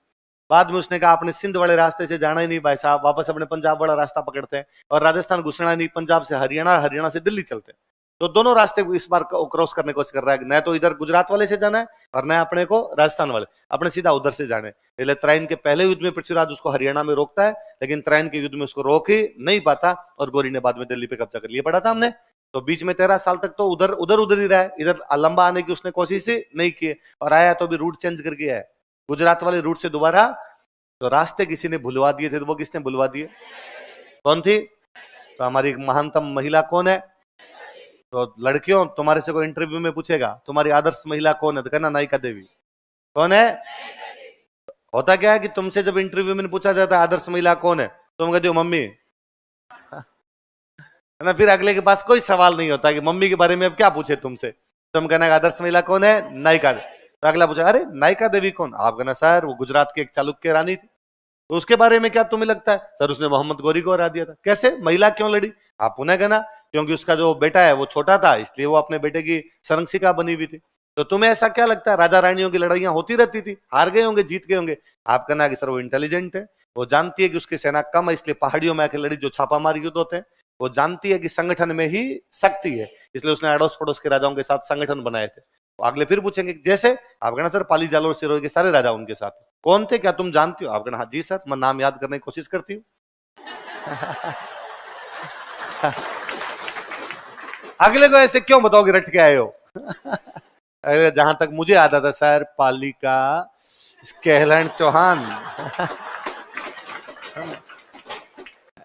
बाद में उसने कहा आपने सिंध वाले रास्ते से जाना ही नहीं भाई साहब, वापस अपने पंजाब वाला रास्ता पकड़ते हैं, और राजस्थान घुसना नहीं, पंजाब से हरियाणा, हरियाणा से दिल्ली चलते हैं। तो दोनों रास्ते इस बार क्रॉस करने की कोशिश कर रहा है, न तो इधर गुजरात वाले से जाना है और न अपने को राजस्थान वाले, अपने सीधा उधर से जाने। पहले तराइन के पहले युद्ध में पृथ्वीराज उसको हरियाणा में रोकता है, लेकिन तराइन के युद्ध में उसको रोक ही नहीं पाता, और गोरी ने बाद में दिल्ली पे कब्जा कर लिया, पढ़ा था हमने। तो बीच में 13 साल तक तो उधर उधर उधर ही रहा है, इधर लंबा आने की उसने कोशिश ही नहीं की, और आया तो भी रूट चेंज करके आया, गुजरात वाले रूट से दोबारा। तो रास्ते किसी ने भुलवा दिए थे, तो वो किसने भुलवा दिए? कौन थी? तो हमारी महानतम महिला कौन है? तो लड़कियों, तुम्हारे से कोई इंटरव्यू में पूछेगा तुम्हारी आदर्श महिला कौन है, तो कहना नायिका देवी। कौन है? होता क्या है कि तुमसे जब इंटरव्यू में पूछा जाता है आदर्श महिला कौन है, तुम कहते हो मम्मी, है ना। फिर अगले के पास कोई सवाल नहीं होता कि मम्मी के बारे में अब क्या पूछे तुमसे, तुम कहना आदर्श महिला कौन है? नायिका। तो अगला पूछा अरे नायिका देवी कौन? आप कहना सर वो गुजरात की एक चालुक्य रानी थी। तो उसके बारे में क्या तुम्हें लगता है? सर उसने मोहम्मद गौरी को हरा दिया था। कैसे? महिला क्यों लड़ी? आप पुनः कहना क्योंकि उसका जो बेटा है वो छोटा था, इसलिए वो अपने बेटे की संरक्षिका बनी हुई थी। तो तुम्हें ऐसा क्या लगता है राजा रानियों की लड़ाइयां होती रहती थी, हार गए होंगे जीत गए होंगे? आप कहना कि सर वो इंटेलिजेंट है, वो जानती है कि उसकी सेना कम है, इसलिए पहाड़ियों में आके लड़ी, जो छापामार युद्ध होते हैं। वो जानती है कि संगठन में ही शक्ति है, इसलिए उसने अड़ोस पड़ोस के राजाओं के साथ संगठन बनाए थे। तो अगले फिर पूछेंगे जैसे, आप कहना सर पाली जालोर सिरोही के सारे राजा उनके साथ कौन थे, क्या तुम जानती हो? आप कहना हाँ जी सर, मैं नाम याद करने की कोशिश करती हूँ। अगले को ऐसे क्यों बताओगे रट के आए हो? अरे जहां तक मुझे आता था सर, पाली का Kelhan Chauhan,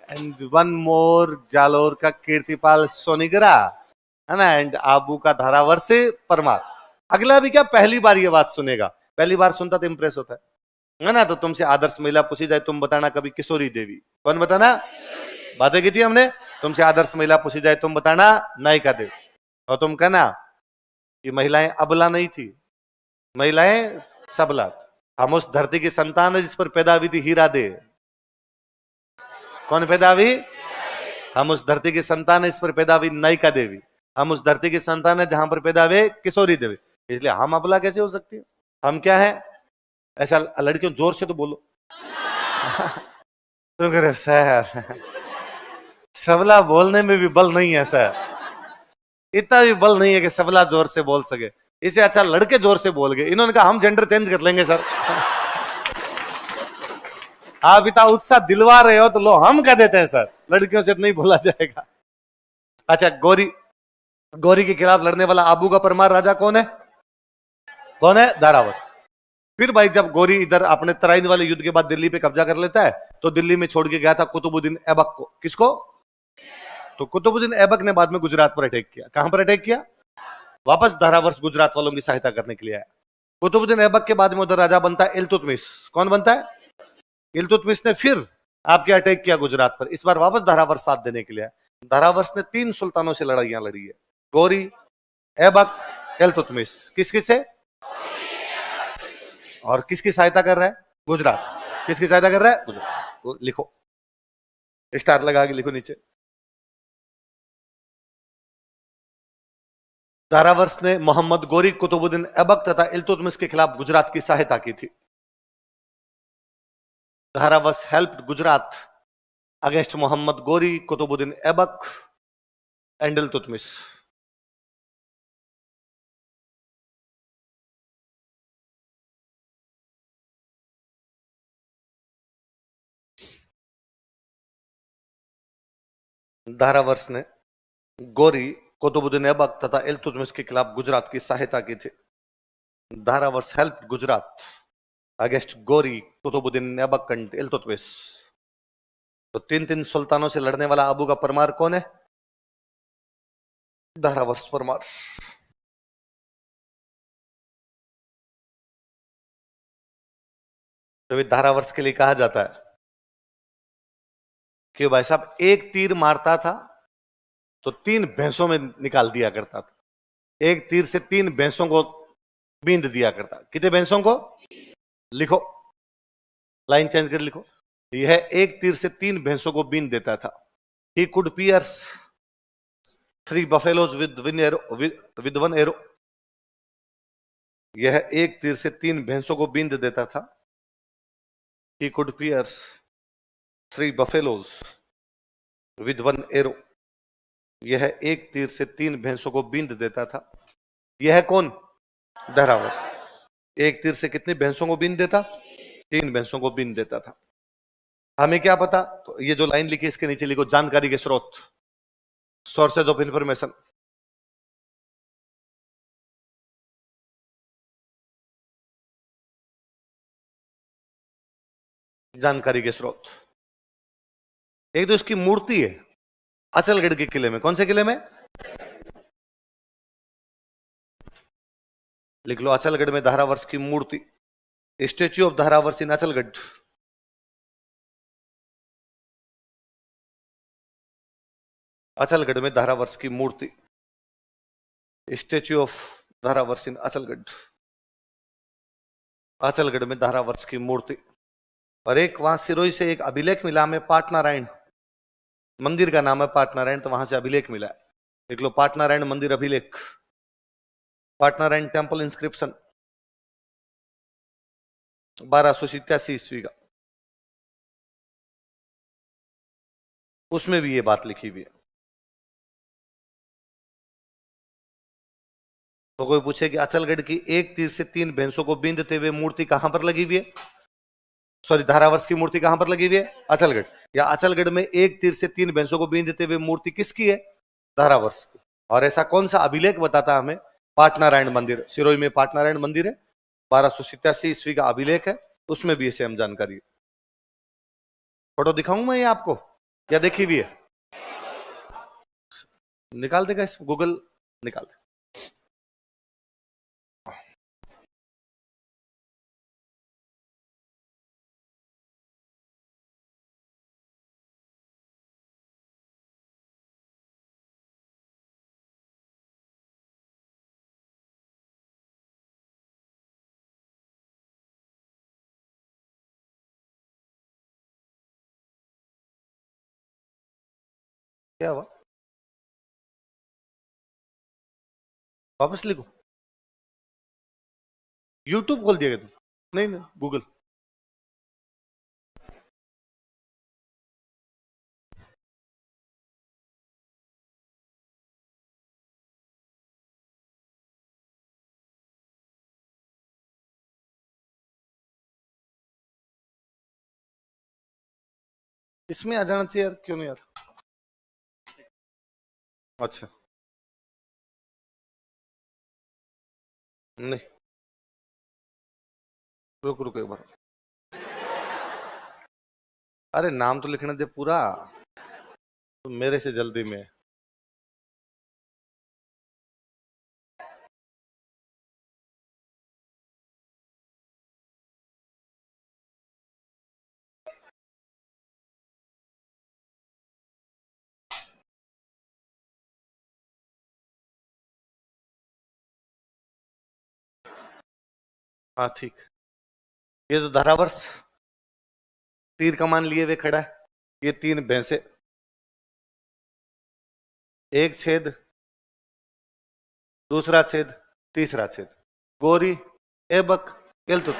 and one more Jalore का कीर्तिपाल सोनिगरा, है ना, एंड आबू का धारावर से परमार। अगला भी क्या पहली बार ये बात सुनेगा, पहली बार सुनता तो इंप्रेस होता है ना। तो तुमसे आदर्श महिला पूछी जाए, तुम बताना कभी किशोरी देवी। कौन बताना? बातें की थी हमने। तुमसे आदर्श महिला पूछी जाए, तुम बताना नायिका देवी। और तुम कहना कि महिलाएं अबला नहीं थी, महिलाएं सबला। हम उस धरती की संतान है जिस पर पैदा हुई थी हीरा दे। कौन पैदा हुई? हम उस धरती की संतान है इस पर पैदा हुई नायिका देवी। हम उस धरती की संतान है जहां पर पैदा हुए किशोरी देवी, इसलिए हम अबला कैसे हो सकती है? हम क्या है? ऐसा लड़कियों जोर से तो बोलो। तो कह रहे सर सबला बोलने में भी बल नहीं है सर, इतना भी बल नहीं है कि सबला जोर से बोल सके, इसे अच्छा लड़के जोर से बोल गए। इन्होंने कहा हम जेंडर चेंज कर लेंगे सर। आप इतना उत्साह दिलवा रहे हो तो लो हम कह देते हैं सर, लड़कियों से नहीं बोला जाएगा। अच्छा गौरी, गौरी के खिलाफ लड़ने वाला आबू का परमार राजा कौन है? कौन है? दारावत। फिर भाई जब गौरी इधर अपने तराइन वाले युद्ध के बाद दिल्ली पे कब्जा कर लेता है, तो दिल्ली में छोड़ के गया था कुतुबुद्दीन ऐबक को। किसको? तो कुतुबुद्दीन ऐबक ने बाद में गुजरात पर अटैक किया। कहां पर अटैक किया? वापस धारावर्ष गुजरात वालों की सहायता करने के लिए आया। कुतुबुद्दीन ऐबक के बाद में उधर राजा बनता है इल्तुतमिश। कौन बनता है? इल्तुतमिश ने फिर आपके अटैक किया गुजरात पर, इस बार वापस धारावर्ष साथ देने के लिए आया। धारावर्ष ने 3 सुल्तानों से लड़ाइयां लड़ी है, गौरी, ऐबक, इल्तुतमिश। किस किस से? और किसकी सहायता कर रहा है? गुजरात। किसकी सहायता कर रहा है? गुजरात। लिखो, स्टार लगा के लिखो नीचे। धारावर्ष ने मोहम्मद गौरी, कुतुबुद्दीन ऐबक तथा इल्तुतमिश के खिलाफ गुजरात की सहायता की थी। Dharavarsha helped Gujarat against Mohammad Ghori, Qutbuddin Aibak and Iltutmish. Dharavarsha ने गौरी, कुतुबुद्दीन ऐबक तथा इल्तुतमिश के खिलाफ गुजरात की सहायता की थी। Dharavarsha help Gujarat against Ghori, Qutbuddin Aibak and Iltutmish. तो 3 सुल्तानों से लड़ने वाला आबू का परमार कौन है? धारावर्ष परमार। तो धारावर्ष के लिए कहा जाता है कि भाई साहब एक तीर मारता था तो 3 भैंसों में निकाल दिया करता था। एक तीर से 3 भैंसों को बींद दिया करता। कितने भैंसों को? लिखो, लाइन चेंज कर लिखो। यह एक तीर से 3 भैंसों को बींद देता था। He could pierce 3 buffaloes with 1 arrow. यह एक तीर से 3 भैंसों को बींद देता था। He could pierce 3 buffaloes with 1 arrow. यह एक तीर से 3 भैंसों को बींद देता था। यह कौन? धरावर्ष। एक तीर से कितनी भैंसों को बींद देता? 3 भैंसों को बींद देता था। हमें क्या पता? तो ये जो लाइन लिखी इसके नीचे लिखो जानकारी के स्रोत, सोर्सेज ऑफ इंफॉर्मेशन। जानकारी के स्रोत। एक तो इसकी मूर्ति है अचलगढ़ के किले में। कौन से किले में? लिख लो, अचलगढ़ में धारावर्ष की मूर्ति, स्टेच्यू ऑफ धारावर्ष इन अचलगढ़। अचलगढ़ में धारावर्ष की मूर्ति, स्टेच्यू ऑफ धारावर्ष इन अचलगढ़। अचलगढ़ में धारावर्ष की मूर्ति। और एक वहां सिरोही से एक अभिलेख मिला हमें, पाटनारायण मंदिर का नाम है पाटनारायण, तो वहां से अभिलेख मिला है। देख लो, पाटनारायण मंदिर अभिलेख, पाटनारायण टेम्पल इंस्क्रिप्शन 1287 ईस्वी का। उसमें भी ये बात लिखी हुई है। तो कोई पूछे कि अचलगढ़ की एक तीर से 3 भैंसों को बींदते हुए मूर्ति कहां पर लगी हुई है? सॉरी, धारावर्ष की मूर्ति कहां पर लगी हुई है? अचलगढ़। या अचलगढ़ में एक तीर से 3 भैंसों को बींदते हुए मूर्ति किसकी है? धारावर्ष की। और ऐसा कौन सा अभिलेख बताता हमें? पाटनारायण मंदिर, सिरोही में पाटनारायण मंदिर है, 1287 ईस्वी का अभिलेख है, उसमें भी ऐसे हम जानकारी है। फोटो दिखाऊं मैं ये आपको या देखी हुई है? निकाल देगा इस गूगल, निकाल दे। क्या हुआ? वापस लिखो। यूट्यूब खोल दिया तुम? नहीं नहीं, गूगल। इसमें आ जाना चाहिए यार, क्यों नहीं यार? अच्छा, नहीं, रुक रुक एक बार। अरे नाम तो लिखने दे पूरा, तो मेरे से जल्दी में। हाँ ठीक। ये तो धारावर्ष तीर कमान लिए हुए खड़ा है। ये 3 भैंसे, एक छेद, दूसरा छेद, तीसरा छेद, गोरी, एबक, केलतुत।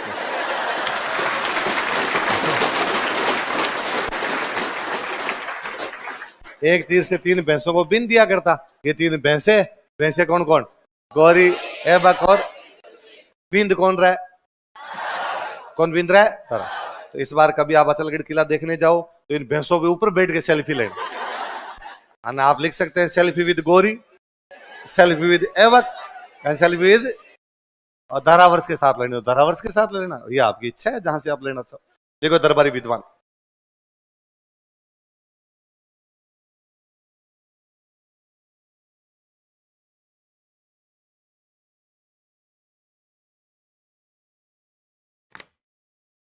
एक तीर से 3 भैंसों को बीन दिया करता। ये 3 भैंसे, भैंसे कौन कौन? गौरी, एबक और बिंद कौन रहा है? कौन बिंद रहा है? तारा। तो इस बार कभी आप अचलगढ़ किला देखने जाओ तो इन भैंसों के ऊपर बैठ के सेल्फी लेना। आप लिख सकते हैं सेल्फी विद गोरी, सेल्फी विद एवक, सेल्फी विद, और धारावर्ष के साथ लेने हो धारावर्ष के साथ लेना, ये आपकी इच्छा है जहां से आप लेना चाहो। देखो दरबारी विद्वान,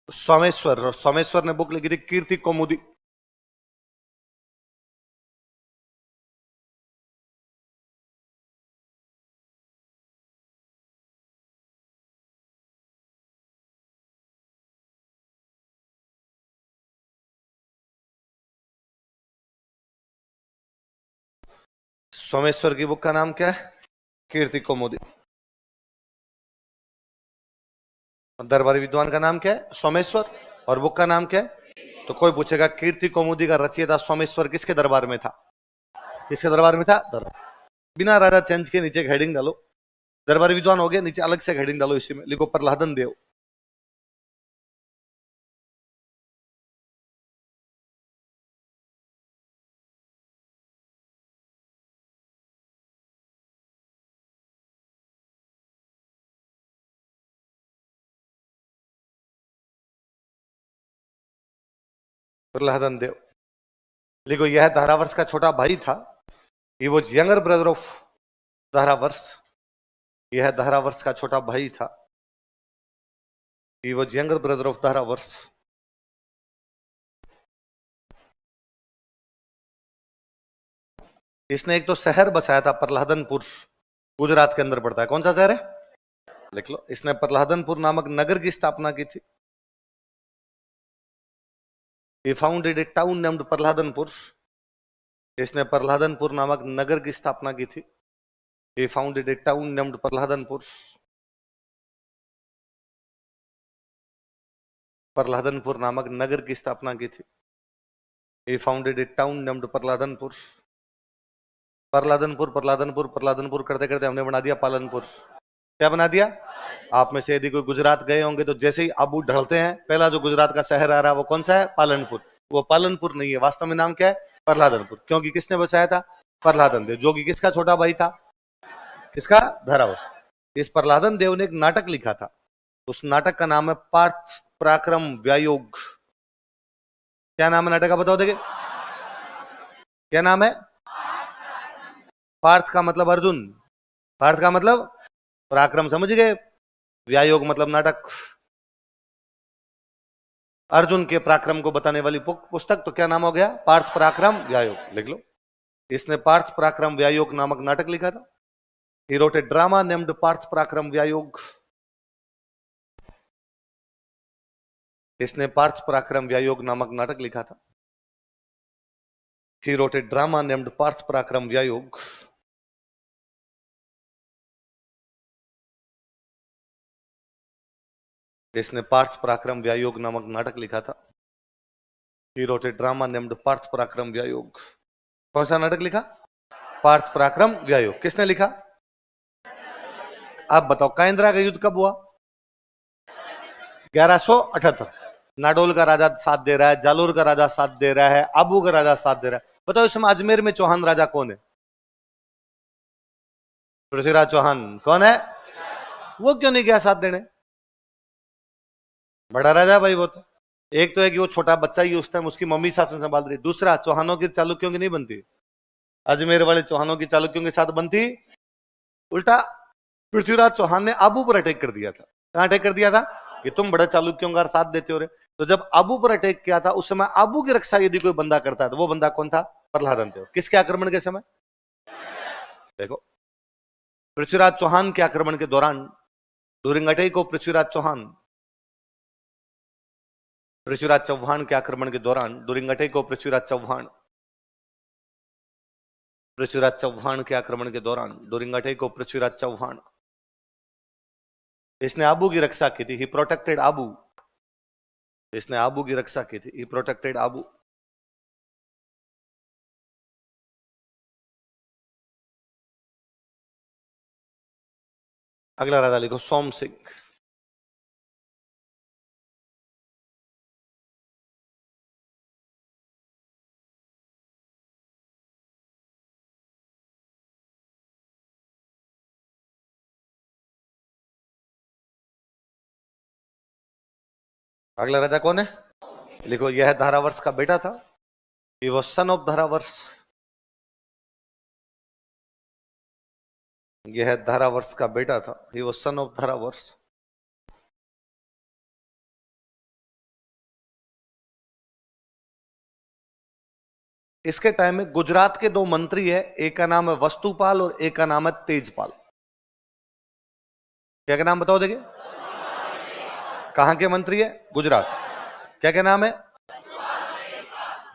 सोमेश्वर, सोमेश्वर ने बुक लिखी थी कीर्ति कौमुदी। सोमेश्वर की बुक का नाम क्या है? कीर्ति कौमुदी। दरबारी विद्वान का नाम क्या है? सोमेश्वर। और बुक का नाम क्या है? तो कोई पूछेगा कीर्ति कौमुदी का रचयिता सोमेश्वर किसके दरबार में था? किसके दरबार में था? दरबार। बिना राजा चंद के नीचे हेडिंग डालो, दरबारी विद्वान हो गया, नीचे अलग से हेडिंग डालो, इसी में लिखो प्रहलादन देव। प्रहलादन देव लिखो। यह धारावर्ष का छोटा भाई था। He was younger brother of Dharavarsha. यह धारावर्ष का छोटा भाई था। He was younger brother of Dharavarsha. इसने एक तो शहर बसाया था प्रहलादनपुर, गुजरात के अंदर पड़ता है। कौन सा शहर है? लिख लो। इसने प्रहलादनपुर नामक नगर की स्थापना की थी। He founded a town named प्रहलादनपुर। इसने प्रहलादनपुर नामक नगर की स्थापना की थी। He founded a town named प्रहलादनपुर। प्रहलादनपुर नामक नगर की स्थापना की थी। He founded a town named प्रहलादनपुर। प्रहलादनपुर प्रहलादनपुर प्रहलादनपुर करते करते हमने बना दिया पालनपुर। क्या बना दिया? आप में से यदि कोई गुजरात गए होंगे तो जैसे ही आबू ढलते हैं, पहला जो गुजरात का शहर आ रहा है वो कौन सा है? पालनपुर। वो पालनपुर नहीं है, वास्तव में नाम क्या है? प्रहलादनपुर। क्योंकि किसने बसाया था? प्रहलादन देव, जो कि किसका छोटा भाई था? किसका? धारावर। इस प्रहलादन देव ने एक नाटक लिखा था। उस नाटक का नाम है पार्थ पराक्रम व्यायोग। क्या नाम है नाटक का? बताओ देखिए, क्या नाम है? पार्थ का मतलब अर्जुन, पार्थ का मतलब पराक्रम, समझ गए? व्यायोग मतलब नाटक। अर्जुन के पराक्रम को बताने वाली पुस्तक, तो क्या नाम हो गया? पार्थ पराक्रम व्यायोग। लिख लो। इसने पार्थ पराक्रम व्यायोग नामक नाटक लिखा था। He wrote a drama named Partha पराक्रम व्यायोग। इसने पार्थ पराक्रम व्यायोग नामक नाटक लिखा था। He wrote a drama named Partha पराक्रम व्यायोग। इसने पार्थ पराक्रम व्यायोग नामक नाटक लिखा था। He wrote a drama named Partha पराक्रम व्यायोग। कौन सा नाटक लिखा? पार्थ पराक्रम व्यायोग। किसने लिखा? आप बताओ, काइंद्रा का युद्ध कब हुआ? 1178। नाडोल का राजा साथ दे रहा है, जालोर का राजा साथ दे रहा है, आबू का राजा साथ दे रहा है। बताओ इस समय अजमेर में चौहान राजा कौन है? पृथ्वीराज चौहान। कौन है? वो क्यों नहीं गया साथ देने? बड़ा राजा भाई वो तो। एक तो है कि वो छोटा बच्चा ही उस टाइम उसकी मम्मी शासन संभाल रही। दूसरा, चौहानों की चालुक्यों की नहीं बनती, अजमेर वाले चौहानों की चालुक्यों के साथ बनती। उल्टा पृथ्वीराज चौहान ने आबू पर अटैक कर दिया था। कहां अटैक कर दिया था? कि तुम बड़े चालुक्यों का साथ देते हो रे। तो जब आबू पर अटैक किया था, उस समय आबू की रक्षा यदि कोई बंदा करता है तो वो बंदा कौन था? प्रहलादन देव। किसके आक्रमण के समय? देखो, पृथ्वीराज चौहान के आक्रमण के दौरान, during attack of Prithviraj Chauhan, Prithviraj Chauhan के आक्रमण के दौरान, during attack of Prithviraj Chauhan, Prithviraj Chauhan के आक्रमण के दौरान, during attack of Prithviraj Chauhan, इसने आबू की रक्षा की थी। He protected Abu. इसने आबू की रक्षा की थी। He protected Abu. अगला राजा लिखो, सोम सिंह। अगला राजा कौन है? लिखो, यह धारावर्ष का बेटा था। He was son of धारावर्ष। यह धारावर्ष का बेटा था। He was son of धारावर्ष। इसके टाइम में गुजरात के दो मंत्री है, एक का नाम है वस्तुपाल और एक का नाम है तेजपाल। क्या क्या नाम बताओ देखिए? कहां के मंत्री है? गुजरात। क्या क्या नाम है?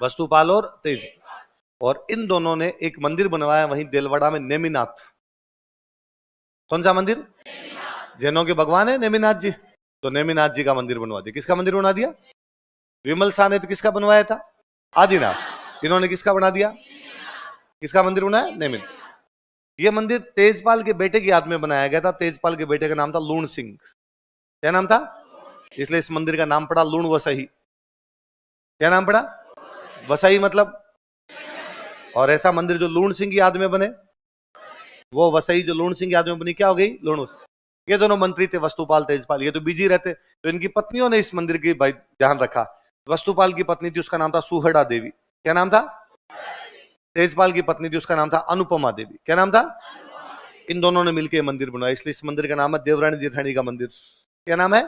वस्तुपाल और तेज। और इन दोनों ने एक मंदिर बनवाया वहीं देलवाड़ा में, नेमिनाथ। कौन सा मंदिर? जैनों के भगवान है नेमिनाथ जी, तो नेमिनाथ जी का मंदिर बनवा दिया। किसका मंदिर बना दिया? विमल शाह ने तो किसका बनवाया था? आदिनाथ। इन्होंने किसका बना दिया? किसका मंदिर बनाया? नेमिनाथ। ये मंदिर तेजपाल के बेटे की याद में बनाया गया था। तेजपाल के बेटे का नाम था लूण सिंह। क्या नाम था? इसलिए इस मंदिर का नाम पड़ा लूण वसही। क्या नाम पड़ा? वसई मतलब, और ऐसा मंदिर जो लूण सिंह की याद में बने, वो वसई जो लूण सिंह की याद में बनी, क्या हो गई? लूण। ये दोनों मंत्री थे, वस्तुपाल तेजपाल। ये तो बिजी रहते, तो इनकी पत्नियों ने इस मंदिर की भाई ध्यान रखा। वस्तुपाल की पत्नी थी, उसका नाम था सुहड़ा देवी। क्या नाम था? तेजपाल की पत्नी थी, उसका नाम था अनुपमा देवी। क्या नाम था? इन दोनों ने मिलकर मंदिर बनवाया, इसलिए इस मंदिर का नाम है देवरानी जेठानी का मंदिर। क्या नाम है?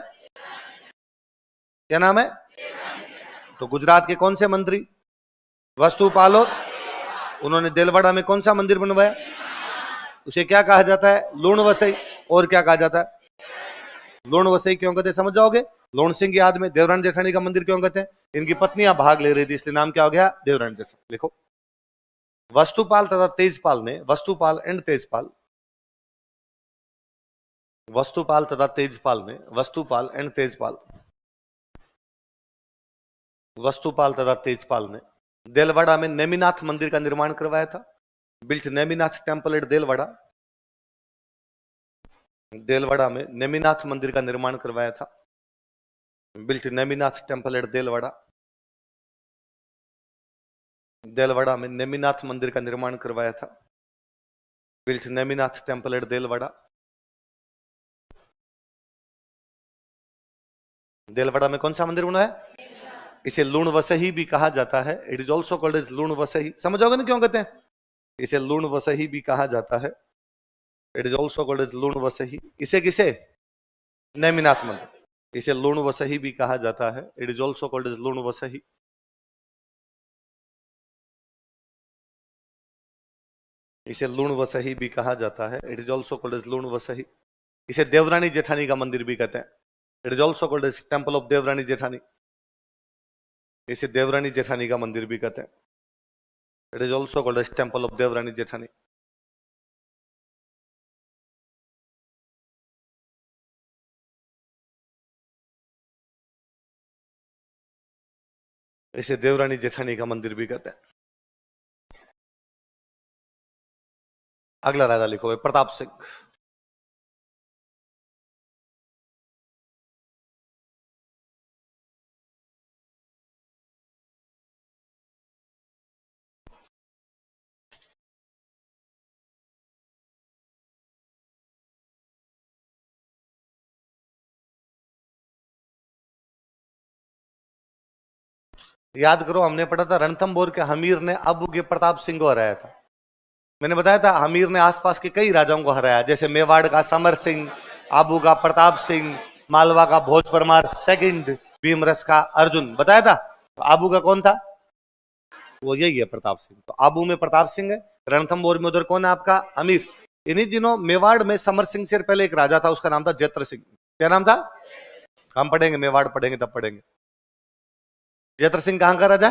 क्या नाम है? तो गुजरात के कौन से मंत्री? वस्तुपाल। उन्होंने देलवाड़ा में कौन सा मंदिर बनवाया? उसे क्या कहा जाता है? लूण वसई। और क्या कहा जाता है? लूण वसई क्यों कहते हैं समझ जाओगे? लूण सिंह की याद में देवरानी जेठानी का मंदिर क्यों कहते हैं? इनकी पत्नियां भाग ले रही थी, इसलिए नाम क्या हो गया? देवरानी जेठानी। लिखो, वस्तुपाल तथा तेजपाल ने, वस्तुपाल एंड तेजपाल, वस्तुपाल तथा तेजपाल ने, वस्तुपाल एंड तेजपाल, वस्तुपाल तथा तेजपाल ने देलवाड़ा में नेमिनाथ मंदिर का निर्माण करवाया था। Built Neminath temple at Delwara. Delwara में नेमिनाथ मंदिर का निर्माण करवाया था। Built Neminath temple at Delwara. Delwara में नेमिनाथ मंदिर का निर्माण करवाया था। Built Neminath temple at Delwara. Delwara में कौन सा मंदिर बना है? इसे लूण वसही भी कहा जाता है। It is also called as Lun Vasahi. समझोगे ना क्यों कहते हैं? इसे लूण वसही भी कहा जाता है। It is also called as Lun Vasahi. इसे किसे? नेमिनाथ मंदिर। इसे लूण वसही भी कहा जाता है। It is also called as Lun Vasahi. इसे लूण वसही भी कहा जाता है। It is also called as Lun Vasahi. इसे देवरानी जेठानी का मंदिर भी कहते हैं। It is also called as temple of Devrani Jethani. इसे देवरानी जेठानी का मंदिर भी कहते हैं। It is also called as temple of Devrani Jethani. इसे देवरानी जेठानी का मंदिर भी कहते हैं। अगला राजा लिखो भाई, प्रताप सिंह। याद करो, हमने पढ़ा था रणथंभौर के हमीर ने अबू के प्रताप सिंह को हराया था। मैंने बताया था हमीर ने आसपास के कई राजाओं को हराया, जैसे मेवाड़ का समर सिंह, आबू का प्रताप सिंह, मालवा का भोज परमार सेकंड, भीमरस का अर्जुन। बताया था। तो आबू का कौन था? वो यही है, प्रताप सिंह। तो आबू में प्रताप सिंह है, रणथंभौर में उधर कौन है आपका? अमीर। इन्हीं दिनों मेवाड़ में समर सिंह से पहले एक राजा था, उसका नाम था जैत्र सिंह। क्या नाम था? हम पढ़ेंगे, मेवाड़ पढ़ेंगे तब पढ़ेंगे। जैत्र सिंह कहां का राजा?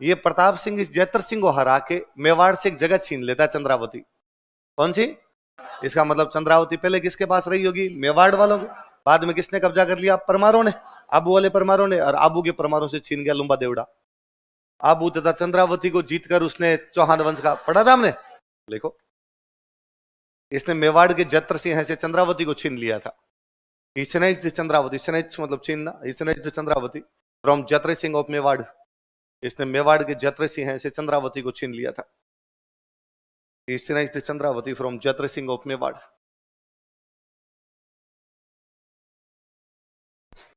ये प्रताप सिंह इस जैत्र सिंह को हरा के मेवाड़ से एक जगह छीन लेता है, चंद्रावती। कौन सी? इसका मतलब चंद्रावती पहले किसके पास रही होगी? मेवाड़ वालों के। बाद में किसने कब्जा कर लिया? परमारों ने, आबू वाले परमारों ने। और आबू के परमारों से छीन गया लुम्बा देवड़ा। आबू तथा चंद्रावती को जीतकर उसने चौहान वंश का, पढ़ा था हमने, देखो। इसने मेवाड़ के जत्र सिंह से चंद्रावती को छीन लिया था। चंद्रावती, मतलब छीनना, चंद्रावती फ्रॉम जत्र सिंह ऑफ मेवाड़। इसने मेवाड़ के जत्र सिंह से चंद्रावती को छीन लिया था। Chandravati from Jaitra Singh of Mewar.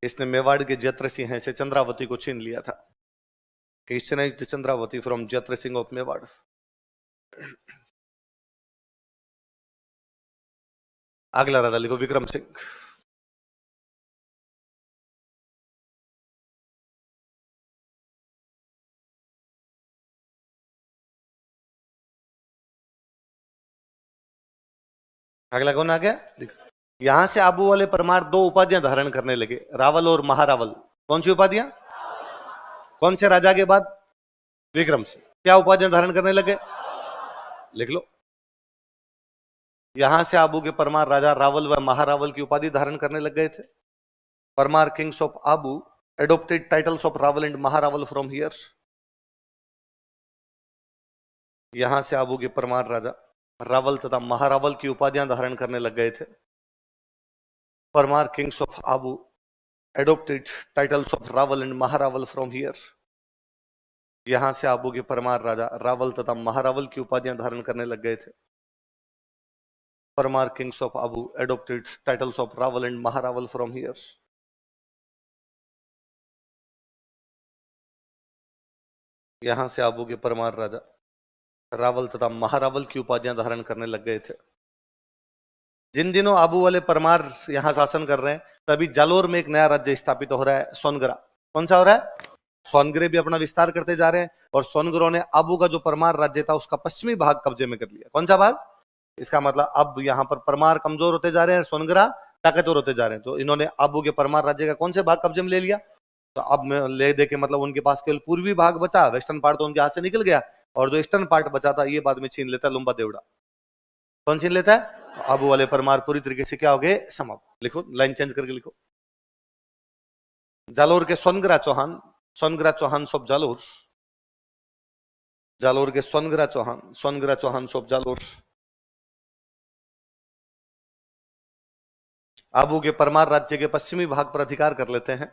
इसने मेवाड़ के जत्र सिंह से चंद्रावती को छीन लिया था। Chandravati from Jaitra Singh of Mewar. अगला राजा लिखो, विक्रम सिंह। अगला कौन आ गया? यहां से आबू वाले परमार दो उपाधियां धारण करने लगे, रावल और महारावल। कौन सी उपाधियां? कौन से राजा के बाद? विक्रम सिंह। क्या उपाधियां धारण करने लगे? लिख लो। यहां से आबू के परमार राजा रावल व महारावल की उपाधि धारण करने लग गए थे। Parmar Kings of Abu adopted titles of Rawal and Maharawal from here. यहां से आबू के परमार राजा रावल तथा महारावल की उपाधियां धारण करने लग गए थे। Parmar Kings of Abu adopted titles of Rawal and Maharawal from here. यहां से आबू के परमार राजा रावल तथा महारावल की उपाधियां धारण करने लग गए थे। Parmar Kings of Abu adopted titles of Rawal and Maharawal from here. यहां से आबू के परमार राजा रावल तथा महारावल की उपाधियां धारण करने लग गए थे। जिन दिनों आबू वाले परमार यहां शासन कर रहे हैं, तभी जालोर में एक नया राज्य स्थापित हो रहा है, सोनगरा। कौन सा हो रहा है? सोनगरे भी अपना विस्तार करते जा रहे हैं और सोनगरों ने आबू का जो परमार राज्य था उसका पश्चिमी भाग कब्जे में कर लिया। कौन सा भाग? इसका मतलब अब यहां पर परमार कमजोर होते जा रहे हैं, सोनगरा ताकतवर होते जा रहे हैं। तो इन्होंने आबू के परमार राज्य का कौन से भाग कब्जे में ले लिया? तो अब ले दे के मतलब उनके पास केवल पूर्वी भाग बचा, वेस्टर्न पार्ट तो उनके हाथ से निकल गया, और जो ईस्टर्न पार्ट बचा था ये बाद में छीन लेता लुम्बा देवड़ा। कौन छीन लेता है? आबू वाले परमार पूरी तरीके से क्या हो गए? समाप्त। लिखो, लाइन चेंज करके लिखो। जालोर के सोनगरा चौहान, सोनगरा चौहान ऑफ जालोर, जालोर के सोनगरा चौहान, सोनगरा चौहान ऑफ जालोर आबू के परमार राज्य के पश्चिमी भाग पर अधिकार कर लेते हैं।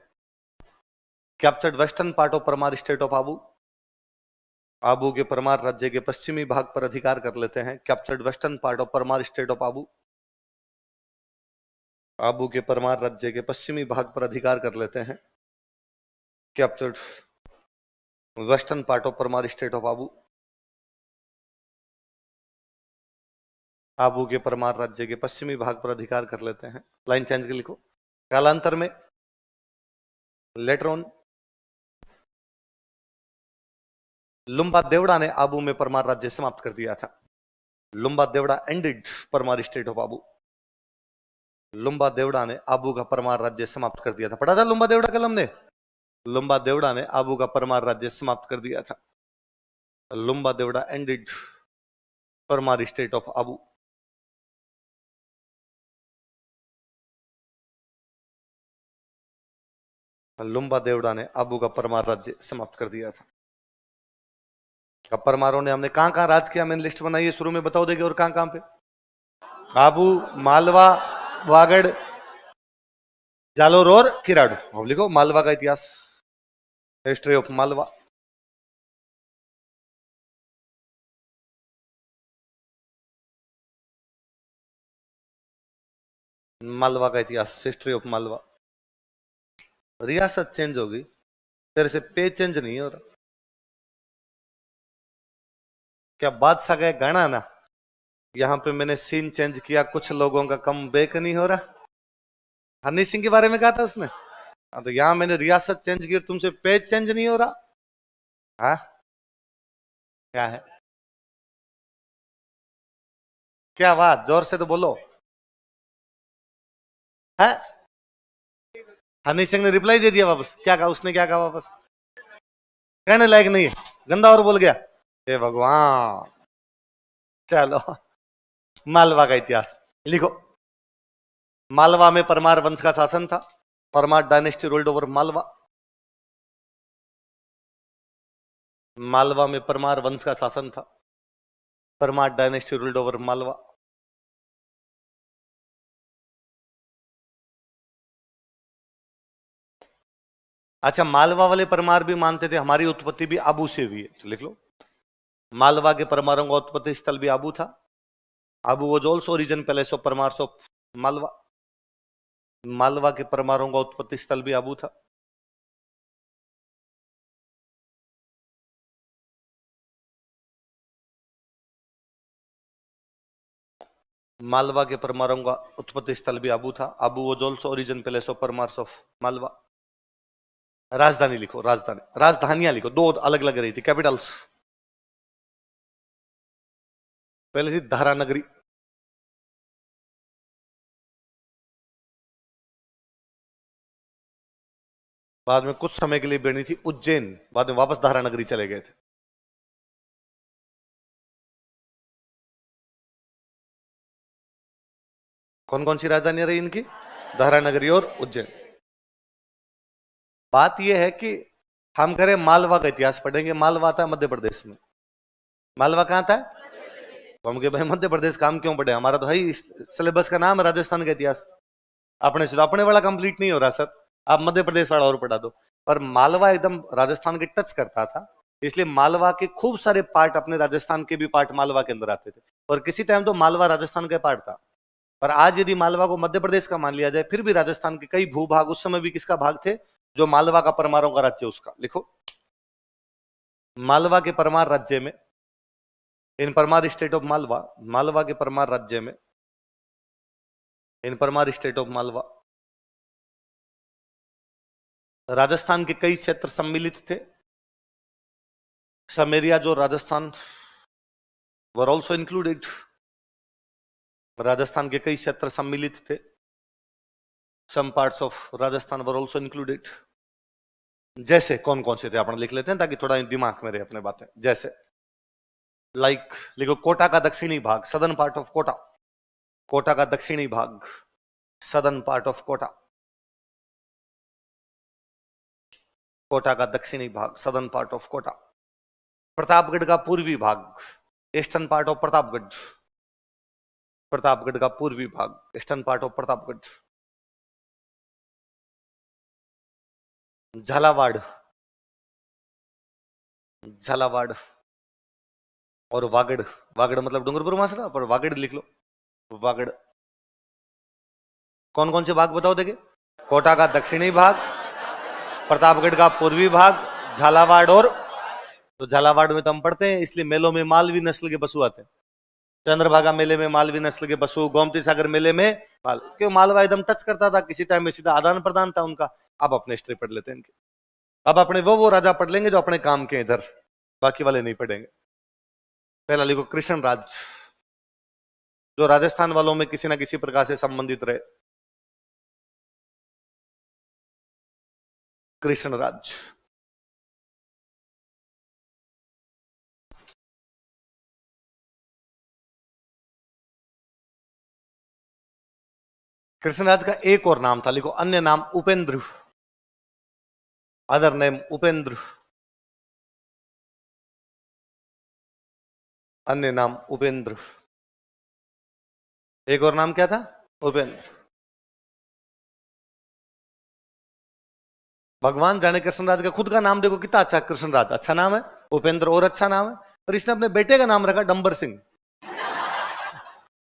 Captured western part of Parmar state of Abu, Abu के परमार राज्य के पश्चिमी भाग पर अधिकार कर लेते हैं। Captured western part of Parmar state of Abu, Abu के परमार राज्य के पश्चिमी भाग पर अधिकार कर लेते हैं। Captured western part of Parmar state of Abu, Abu के परमार राज्य के पश्चिमी भाग पर अधिकार कर लेते हैं। लाइन चेंज के लिखो। कालांतर में लेटर ऑन लुम्बा देवड़ा ने आबू में परमार राज्य समाप्त कर दिया था। Lumba Deora ended Parmar state of Abu, Lumba Deora ने आबू का परमार राज्य समाप्त कर दिया था। पढ़ा था लुम्बा देवड़ा कल हमने? लुम्बा देवड़ा ने आबू का परमार राज्य समाप्त कर दिया था। Lumba Deora ended Parmar state of Abu. Lumba Deora ने आबू का परमार राज्य समाप्त कर दिया था। अब परमारों ने हमने कहां कहां राज किया, मैंने लिस्ट बनाई है, शुरू में बताओ देंगे। और कहां कहां पे? आबू, मालवा, वागड़, जालोर और किराडू। अब लिखो मालवा का इतिहास, हिस्ट्री ऑफ मालवा। मालवा का इतिहास, हिस्ट्री ऑफ मालवा। रियासत चेंज होगी, तेरे से पे चेंज नहीं हो रहा। क्या बादशाह का गाना ना, यहां पे मैंने सीन चेंज किया, कुछ लोगों का कम बैक नहीं हो रहा। हनी सिंह के बारे में कहा था उसने। तो यहां मैंने रियासत चेंज की और तुमसे पेज चेंज नहीं हो रहा। हाँ, क्या है? क्या बात, जोर से तो बोलो। है? हनी सिंह ने रिप्लाई दे दिया वापस। क्या कहा उसने? क्या कहा वापस? कहने लायक नहीं है, गंदा और बोल गया। हे भगवान। चलो, मालवा का इतिहास लिखो। मालवा में परमार वंश का शासन था। Parmar dynasty ruled over Malwa. Malwa में परमार वंश का शासन था। Parmar dynasty ruled over Malwa. अच्छा, मालवा वाले परमार भी मानते थे हमारी उत्पत्ति भी आबू से हुई है, तो लिख लो। मालवा के परमारों का उत्पत्ति स्थल भी आबू था। Abu was also origin palace of Parmars of Malwa. Malwa के परमारों का उत्पत्ति स्थल भी आबू था। मालवा के परमारों का उत्पत्ति स्थल भी आबू था। Abu was also origin palace of Parmars of Malwa. राजधानी लिखो, राजधानी, राजधानियां लिखो, दो अलग लग रही थी कैपिटल्स। पहले थी धारा नगरी, बाद में कुछ समय के लिए बनी थी उज्जैन, बाद में वापस धारा नगरी चले गए थे। कौन कौन सी राजधानियां रही इनकी? दारा नगरी और उज्जैन। बात यह है कि हम करें मालवा का इतिहास पढ़ेंगे, मालवा था मध्य प्रदेश में। मालवा कहां था? तो हम भाई मध्य प्रदेश काम क्यों पढ़े, हमारा तो है ही सिलेबस का नाम है राजस्थान का इतिहास। अपने से अपने वाला कंप्लीट नहीं हो रहा सर, आप मध्य प्रदेश वाला और पढ़ा दो। पर मालवा एकदम राजस्थान के टच करता था, इसलिए मालवा के खूब सारे पार्ट, अपने राजस्थान के भी पार्ट मालवा के अंदर आते थे। और किसी टाइम तो मालवा राजस्थान का पार्ट था। पर आज यदि मालवा को मध्य प्रदेश का मान लिया जाए, फिर भी राजस्थान के कई भूभाग उस समय भी किसका भाग थे? जो मालवा का परमारों का राज्य, उसका। लिखो, मालवा के परमार राज्य में, in Parmar state of Malwa, Malwa के परमार राज्य में, in Parmar state of Malwa, Rajasthan के कई क्षेत्र सम्मिलित थे। Some areas of Rajasthan were also included. Rajasthan के कई क्षेत्र सम्मिलित थे। Some parts of Rajasthan were also included. जैसे कौन कौन से थे आपण लिख लेते हैं ताकि थोड़ा दिमाग में रहे अपने बातें। जैसे लाइक लिखो, कोटा का दक्षिणी भाग, southern part of Kota, Kota का दक्षिणी भाग, southern part of Kota, Kota का दक्षिणी भाग, southern part of Kota. Pratapgarh का पूर्वी भाग, eastern part of Pratapgarh, Pratapgarh का पूर्वी भाग, eastern part of Pratapgarh. Jhalawar, Jhalawar और वागड़, वागड़ मतलब डूंगरपुर मासरा, पर वागड़ लिख लो, वागड़। कौन कौन से भाग बताओ देखे? कोटा का दक्षिणी भाग, प्रतापगढ़ का पूर्वी भाग, झालावाड़ और, तो झालावाड़ में तो हम पढ़ते हैं, इसलिए मेलों में मालवी नस्ल के पशु आते हैं। चंद्रभागा मेले में मालवी नस्ल के पशु, गोमती सागर मेले में क्यों? मालवा एकदम टच करता था, किसी टाइम में सीधा आदान प्रदान था उनका। अब अपने हिस्ट्री पढ़ लेते हैं इनके। अब अपने वो राजा पढ़ लेंगे जो अपने काम के इधर, बाकी वाले नहीं पढ़ेंगे। पहला लिखो, कृष्ण राज, जो राजस्थान वालों में किसी ना किसी प्रकार से संबंधित रहे। कृष्ण राज। कृष्णराज का एक और नाम था, लिखो, अन्य नाम उपेंद्र, अदर नेम उपेंद्र, अन्य नाम उपेंद्र। एक और नाम क्या था? उपेंद्र। भगवान जाने कृष्णराज का खुद का नाम देखो कितना अच्छा, कृष्णराज अच्छा नाम है, उपेंद्र और अच्छा नाम है। पर इसने अपने बेटे का नाम रखा डंबर सिंह।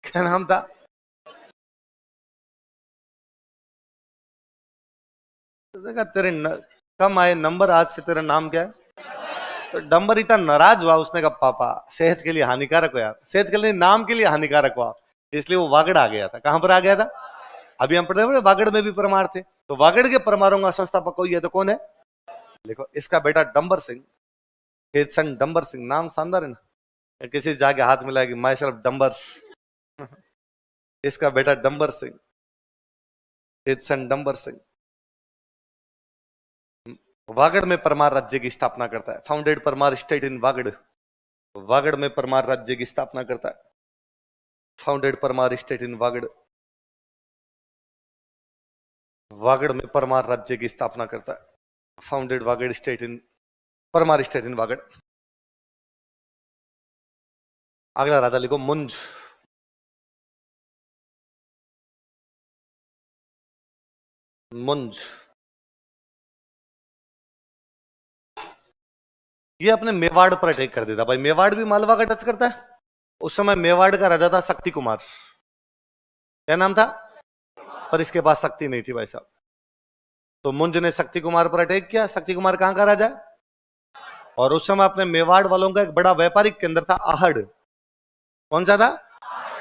क्या नाम था? तेरे कम आए नंबर, आज से तेरा नाम क्या है? तो डंबर इतना नाराज हुआ, उसने कहा पापा सेहत के लिए हानिकारक हो यार, सेहत के लिए नाम के लिए हानिकारक हुआ, इसलिए वो वागड़ आ गया था। कहां पर आ गया था? अभी हम पढ़े हुए वागड़ में भी परमार थे, तो वागड़ के परमारों का संस्थापक कोई है तो कौन है? देखो, इसका बेटा dumber Singh, his son dumber Singh. नाम शानदार है ना, किसी जाके हाथ मिलाएगी, माई सेल्फ डंबर। इसका बेटा dumber Singh, his son dumber Singh, Vagad में परमार राज्य की स्थापना करता है। Founded Parmar state in Vagad, Vagad में परमार राज्य की स्थापना करता है। Founded Parmar state in Vagad, Vagad में परमार राज्य की स्थापना करता है। Founded Vagad state in, Parmar state in Vagad. अगला राजा लिखो, मुंज। मुंज ये अपने मेवाड़ पर अटैक कर देता। भाई मेवाड़ भी मालवा का टच करता है। उस समय मेवाड़ का राजा था शक्ति कुमार। क्या नाम था? पर इसके पास शक्ति नहीं थी भाई साहब, तो मुंज ने शक्ति कुमार पर अटैक किया। शक्ति कुमार कहां का राजा है? और उस समय अपने मेवाड़ वालों का एक बड़ा व्यापारिक केंद्र था आहड़। कौन सा था?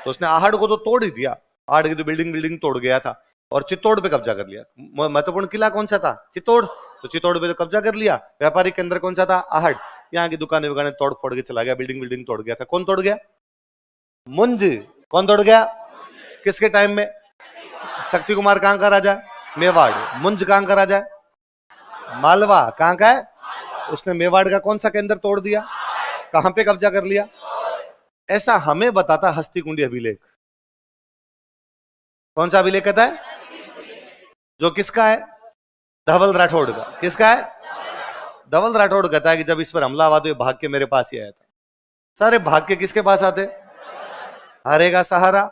तो उसने आहड़ को तो तोड़ ही दिया, आहड़ की तो बिल्डिंग तोड़ गया था, और चित्तौड़ पे कब्जा कर लिया। महत्वपूर्ण किला कौन सा था? चित्तौड़। तो चित्तौड़ पे तो कब्जा कर लिया। व्यापारिक केंद्र कौन सा था? आहड़। यहाँ की दुकानें वुकानें तोड़ फोड़ के चला गया, बिल्डिंग तोड़ गया था। कौन तोड़ गया? मुंज। कौन तोड़ गया? किसके टाइम में? शक्ति कुमार कहां का राजा? मेवाड़। मुंज कहां का राजा? मालवा। कहां का है? उसने मेवाड़ का कौन सा केंद्र तोड़ दिया? कहां पे कब्जा कर लिया? ऐसा हमें बताता हस्तिकुंडी अभिलेख। कौन सा अभिलेख कहता है? जो किसका है? धवल राठौड़ का। किसका है? धवल राठौड़ कहता है कि जब इस पर हमला हुआ तो ये भाग के मेरे पास ही आया था। सारे भाग के किसके पास आते? हारेगा सहारा,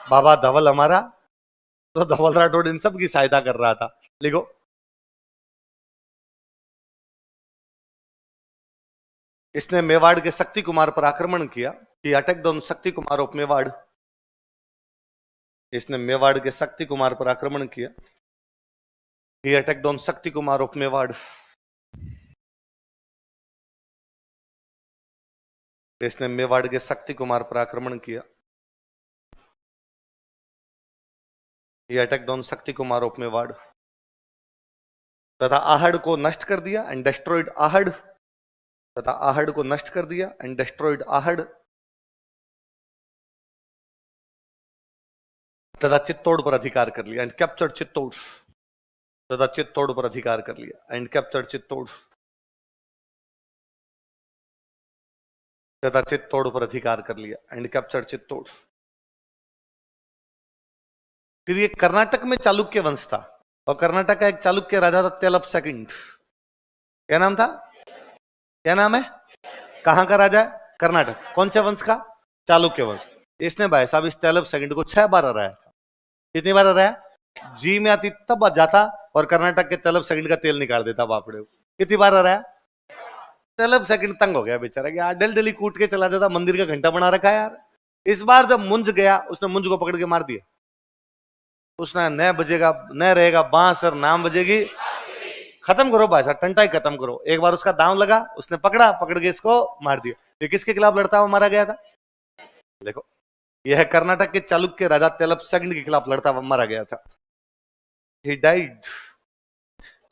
बाबा धवल हमारा। तो धवल राठौड़ इन सब की सहायता कर रहा था। लिखो, इसने मेवाड़ के शक्ति कुमार पर आक्रमण किया। ही attacked on Shakti Kumar of Mewar. इसने मेवाड़ के शक्ति कुमार पर आक्रमण किया। ही attacked on Shakti Kumar of Mewar. इसने मेवाड़ के शक्ति कुमार पर आक्रमण किया। ही attacked on Shakti Kumar of Mewar तथा आहड़ को नष्ट कर दिया एंड डिस्ट्रॉयड आहड़। तथा आहड़ को नष्ट कर दिया एंड डिस्ट्रॉयड आहड़। तथा चित्तौड़ पर अधिकार कर लिया एंड कैप्चर्ड चित्तौड़। तथा चित्तौड़ पर अधिकार कर लिया एंड कैप्चर्ड चित्तौड़। तथा चित्तौड़ पर अधिकार कर लिया एंड कैप्चर्ड चित्तौड़। फिर ये कर्नाटक में चालुक्य वंश था और कर्नाटक का एक चालुक्य राजा था तेलप सेकंड। क्या नाम था? क्या नाम है? कहां का राजा है? कर्नाटक। कौन से वंश का? चालुक्य वंश। इसने भाई साहब इस तेलप सेकंड को 6 बार हराया था। कितनी बार हराया? जी में आती तब जाता और कर्नाटक के तेलप सेकंड का तेल निकाल देता बापड़े। कितनी बार हराया? तेलप सेकंड तंग हो गया बेचारा, कि डेली डेली कूट के चला जाता। मंदिर का घंटा बना रखा है यार। इस बार जब मुंज गया, उसने मुंज को पकड़ के मार दिया। उसने न बजेगा न रहेगा बांस और नाम बजेगी। खत्म करो भाई साहब, टंटा ही खत्म करो। एक बार उसका दांव लगा, उसने पकड़ के इसको मार दिया। ये किसके खिलाफ लड़ता हुआ मारा गया था? देखो, यह कर्नाटक के चालुक्य राजा तेलप सेकंड के खिलाफ लड़ता हुआ मारा गया था। He died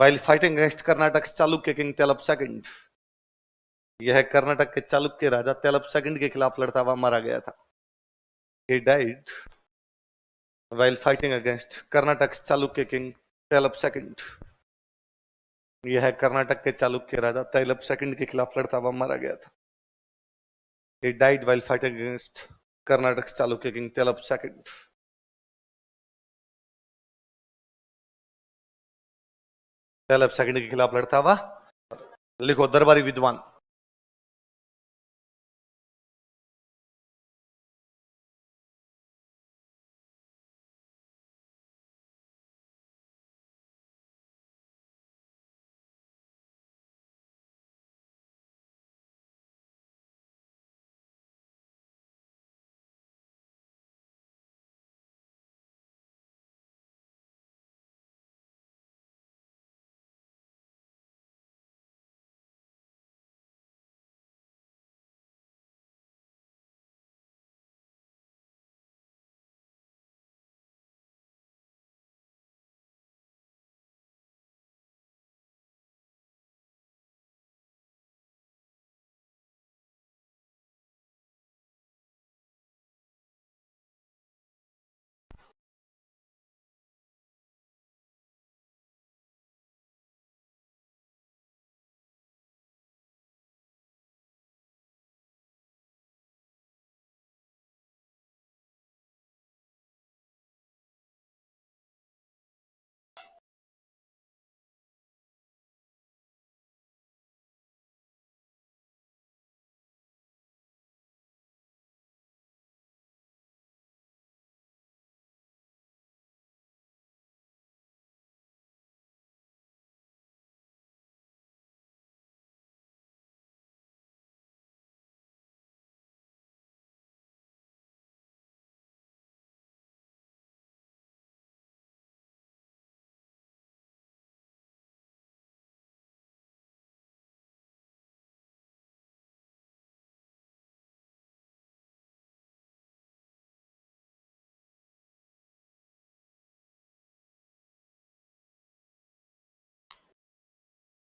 while fighting against Karnataka's Chalukya king Tailap second. यह कर्नाटक के चालुक्य राजा तेलप सेकंड के खिलाफ लड़ता हुआ मारा गया था। He died while fighting against Karnataka's Chalukya king Tailap second. यह कर्नाटक के चालुक्य राजा तेलप सेकंड के खिलाफ लड़ता हुआ मारा गया था। He died while fighting against Karnataka's Chalukya king Tailap second. Tailap second के खिलाफ लड़ता हुआ। लिखो, दरबारी विद्वान।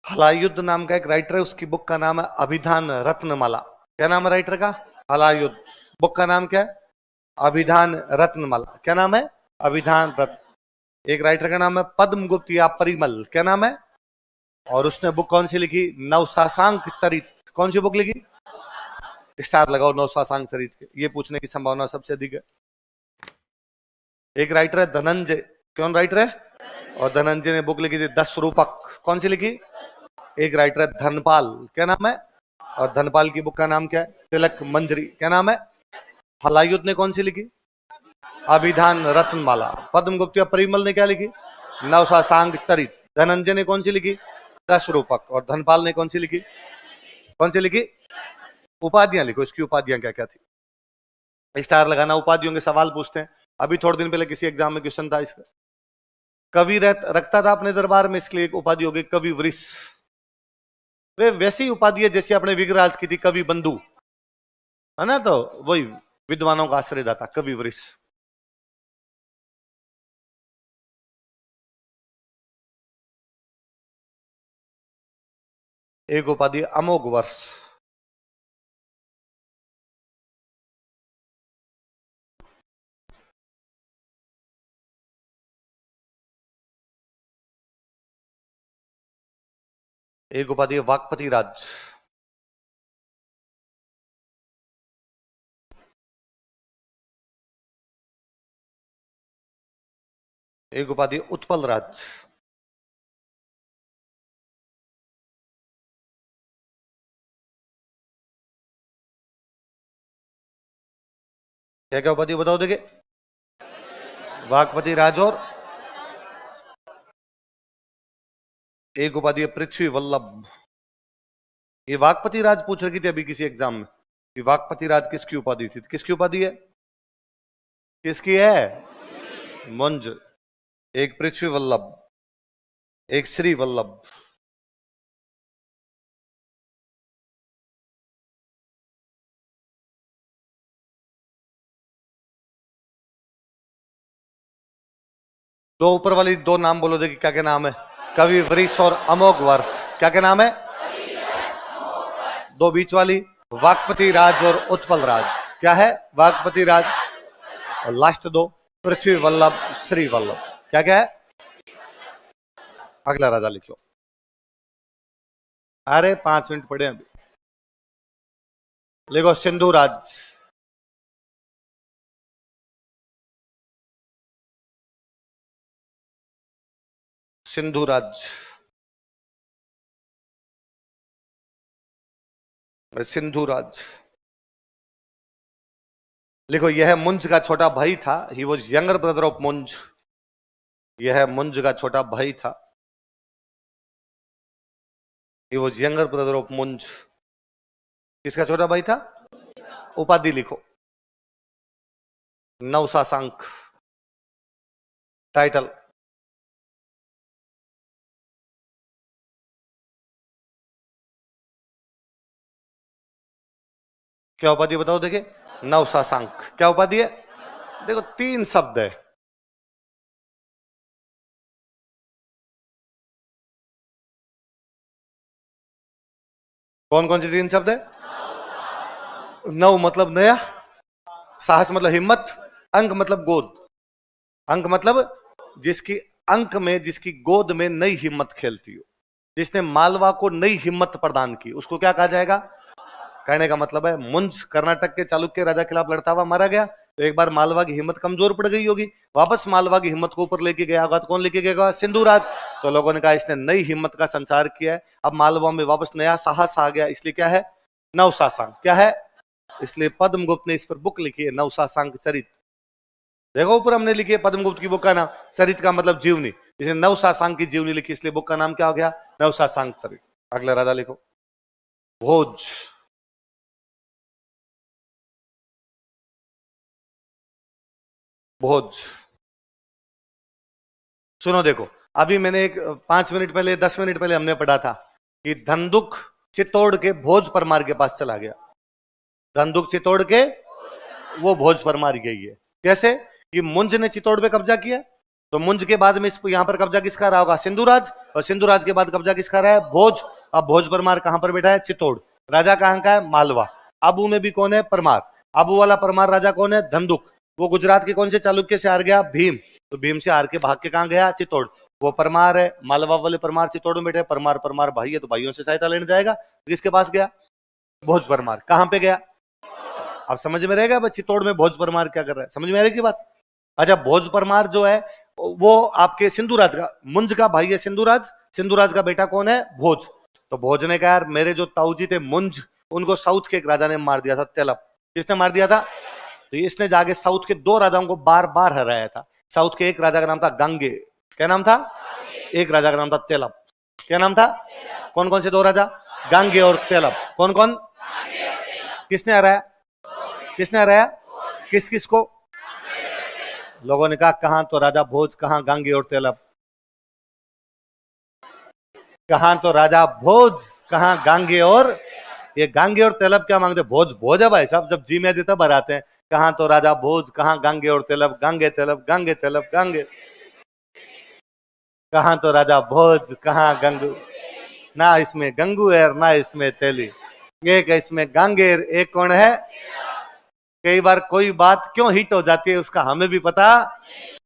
हलायुद्ध नाम का एक राइटर है, उसकी बुक का नाम है अभिधान रत्नमाला। क्या नाम है राइटर का? हलायुद्ध। बुक का नाम क्या है? अभिधान रत्नमाला। क्या नाम है? अभिधान रत्न। एक राइटर का नाम है पद्मगुप्त या परिमल। क्या नाम है? और उसने बुक कौन सी लिखी? नवशासांक चरित। कौन सी बुक लिखी? स्टार लगाओ नवशासांक चरित के। ये पूछने की संभावना सबसे अधिक है। एक राइटर है धनंजय, कौन राइटर है? और धनंजय ने बुक लिखी थी 10 रूपक, कौन सी लिखी? एक राइटर है धनपाल, क्या नाम है? और धनपाल की बुक का नाम क्या है? तिलक मंजरी, क्या नाम है? हलायुद्ध ने कौन सी लिखी? अभिधान रत्नमाला। पद्मगुप्त या परिमल ने क्या लिखी? नवशासांग चरित। धनंजय ने कौन सी लिखी? 10 रूपक। और धनपाल ने कौन सी लिखी? कौन सी लिखी? उपाधियां लिखो, इसकी उपाधियां क्या क्या थी? स्टार लगाना, उपाधियों के सवाल पूछते हैं। अभी थोड़े दिन पहले किसी एग्जाम में क्वेश्चन था इसका। कवि रखता था अपने दरबार में, इसलिए एक उपाधि हो गई कवि वृष। वे वैसी उपाधि है जैसे अपने विग्रराज की थी कवि बंधु, है ना? तो वही विद्वानों का आश्रयदाता कवि वृष। एक उपाधि अमोघ वर्ष। एक उपाधि है वाकपति राज। एक उपाधि उत्पल राज। क्या क्या उपाधि बताओ देखिए? वाकपति राज और एक उपाधि है पृथ्वी वल्लभ। ये वाकपति राज पूछ रखी थी अभी किसी एग्जाम में कि वाकपति राज किसकी उपाधि थी? किसकी उपाधि है? किसकी है? मुंज। एक पृथ्वी वल्लभ, एक श्री वल्लभ। दो ऊपर वाली दो नाम बोलो देखिए क्या क्या नाम है? कवि वृष और अमोघ वर्ष। क्या क्या नाम है? दो बीच वाली वाकपति राज और उत्पल राज। क्या है? वाकपति राज। और लास्ट दो पृथ्वी वल्लभ, श्री वल्लभ। क्या क्या है? अगला राजा लिख लो। अरे 5 मिनट पड़े अभी। लिखो सिंधु राज। सिंधु राज। सिंधु राज लिखो। यह मुंज का छोटा भाई था। He was younger brother of मुंज। यह मुंज का छोटा भाई था। He was younger brother of मुंज। किसका छोटा भाई था? उपाधि लिखो। नवशासांक। टाइटल क्या उपाधि बताओ देखिए? नवशासांक। क्या उपाधि है? देखो 3 शब्द है। कौन कौन से 3 शब्द है? नव मतलब नया, साहस मतलब हिम्मत, अंक मतलब गोद। अंक मतलब जिसकी अंक में, जिसकी गोद में नई हिम्मत खेलती हो, जिसने मालवा को नई हिम्मत प्रदान की, उसको क्या कहा जाएगा? कहने का मतलब है मुंज कर्नाटक के चालुक्य राजा के खिलाफ लड़ता हुआ मारा गया, तो एक बार मालवा की हिम्मत कमजोर पड़ गई होगी, वापस मालवा की हिम्मत को ऊपर लेके गया होगा। तो कौन लेके गया? सिंधु राज। तो लोगों ने कहा इसने नई हिम्मत का संचार किया है, अब मालवा में वापस नया साहस आ गया, इसलिए क्या है? नवशासांक। क्या है? इसलिए पद्मगुप्त ने इस पर बुक लिखी है, नवशासांक चरित। देखो ऊपर हमने लिखी है पद्मगुप्त की बुक का नाम। चरित का मतलब जीवनी, इसने नवशासांक की जीवनी लिखी, इसलिए बुक का नाम क्या हो गया? नवशासांक चरित। अगला राजा लिखो। भोज। भोज। सुनो देखो, अभी मैंने एक 5 मिनट पहले, 10 मिनट पहले हमने पढ़ा था कि धंधुक चित्तौड़ के भोज परमार के पास चला गया। धंधुक चित्तौड़ के वो भोज परमार गई है। कैसे? कि मुंज ने चित्तौड़ पे कब्जा किया, तो मुंज के बाद में इस यहां पर कब्जा किसका रहा होगा? सिंधुराज। और सिंधुराज के बाद कब्जा किसका रहा है? भोज। अब भोज परमार कहां पर बैठा है? चित्तौड़। राजा कहां का है? मालवा। आबू में भी कौन है? परमार। आबू वाला परमार राजा कौन है? धंधुक। वो गुजरात के कौन से चालुक्य से हार गया? भीम। तो भीम से हार के भाग के कहां गया? चित्तौड़। वो परमार है, मालवा वाले परमार चित्तौड़ में बैठे। परमार परमार भाई है, तो भाइयों से सहायता लेने जाएगा। किसके पास गया? भोज परमार। कहां पे गया? अब समझ में रहेगा चित्तौड़ में भोज परमार क्या कर रहा है? समझ में आ रही की बात? अच्छा, भोज परमार जो है वो आपके सिंधुराज का, मुंज का भाई है सिंधुराज, सिंधुराज का बेटा कौन है? भोज। तो भोज ने कहा यार मेरे जो ताऊजी थे मुंज, उनको साउथ के एक राजा ने मार दिया था, तेलब। किसने मार दिया था? तो इसने जाके साउथ के दो राजाओं को बार बार हराया था। साउथ के एक राजा का नाम था गांगे, क्या नाम था? एक राजा का नाम था तेलब, क्या नाम था? कौन कौन से दो राजा? गांगे और तेलब। कौन कौन? किसने हराया? किसने हराया? किस किस को? लोगों ने कहा कहां तो राजा भोज, कहां गांगे और तेलब। कहां तो राजा भोज, कहां गांगे और, ये गांगे और तेलब क्या मांगते? भोज भोज है भाई साहब, जब जी में तब हराते हैं। कहां तो राजा भोज, कहां गांगे और तेलब, गांगे तेलब, गांगे तेलब, गांगे। कहां तो राजा भोज, कहां गंगू, ना इसमें गंगू है ना इसमें तेली, एक इसमें गांगेर, एक कौन है? कई बार कोई बात क्यों हिट हो जाती है उसका हमें भी पता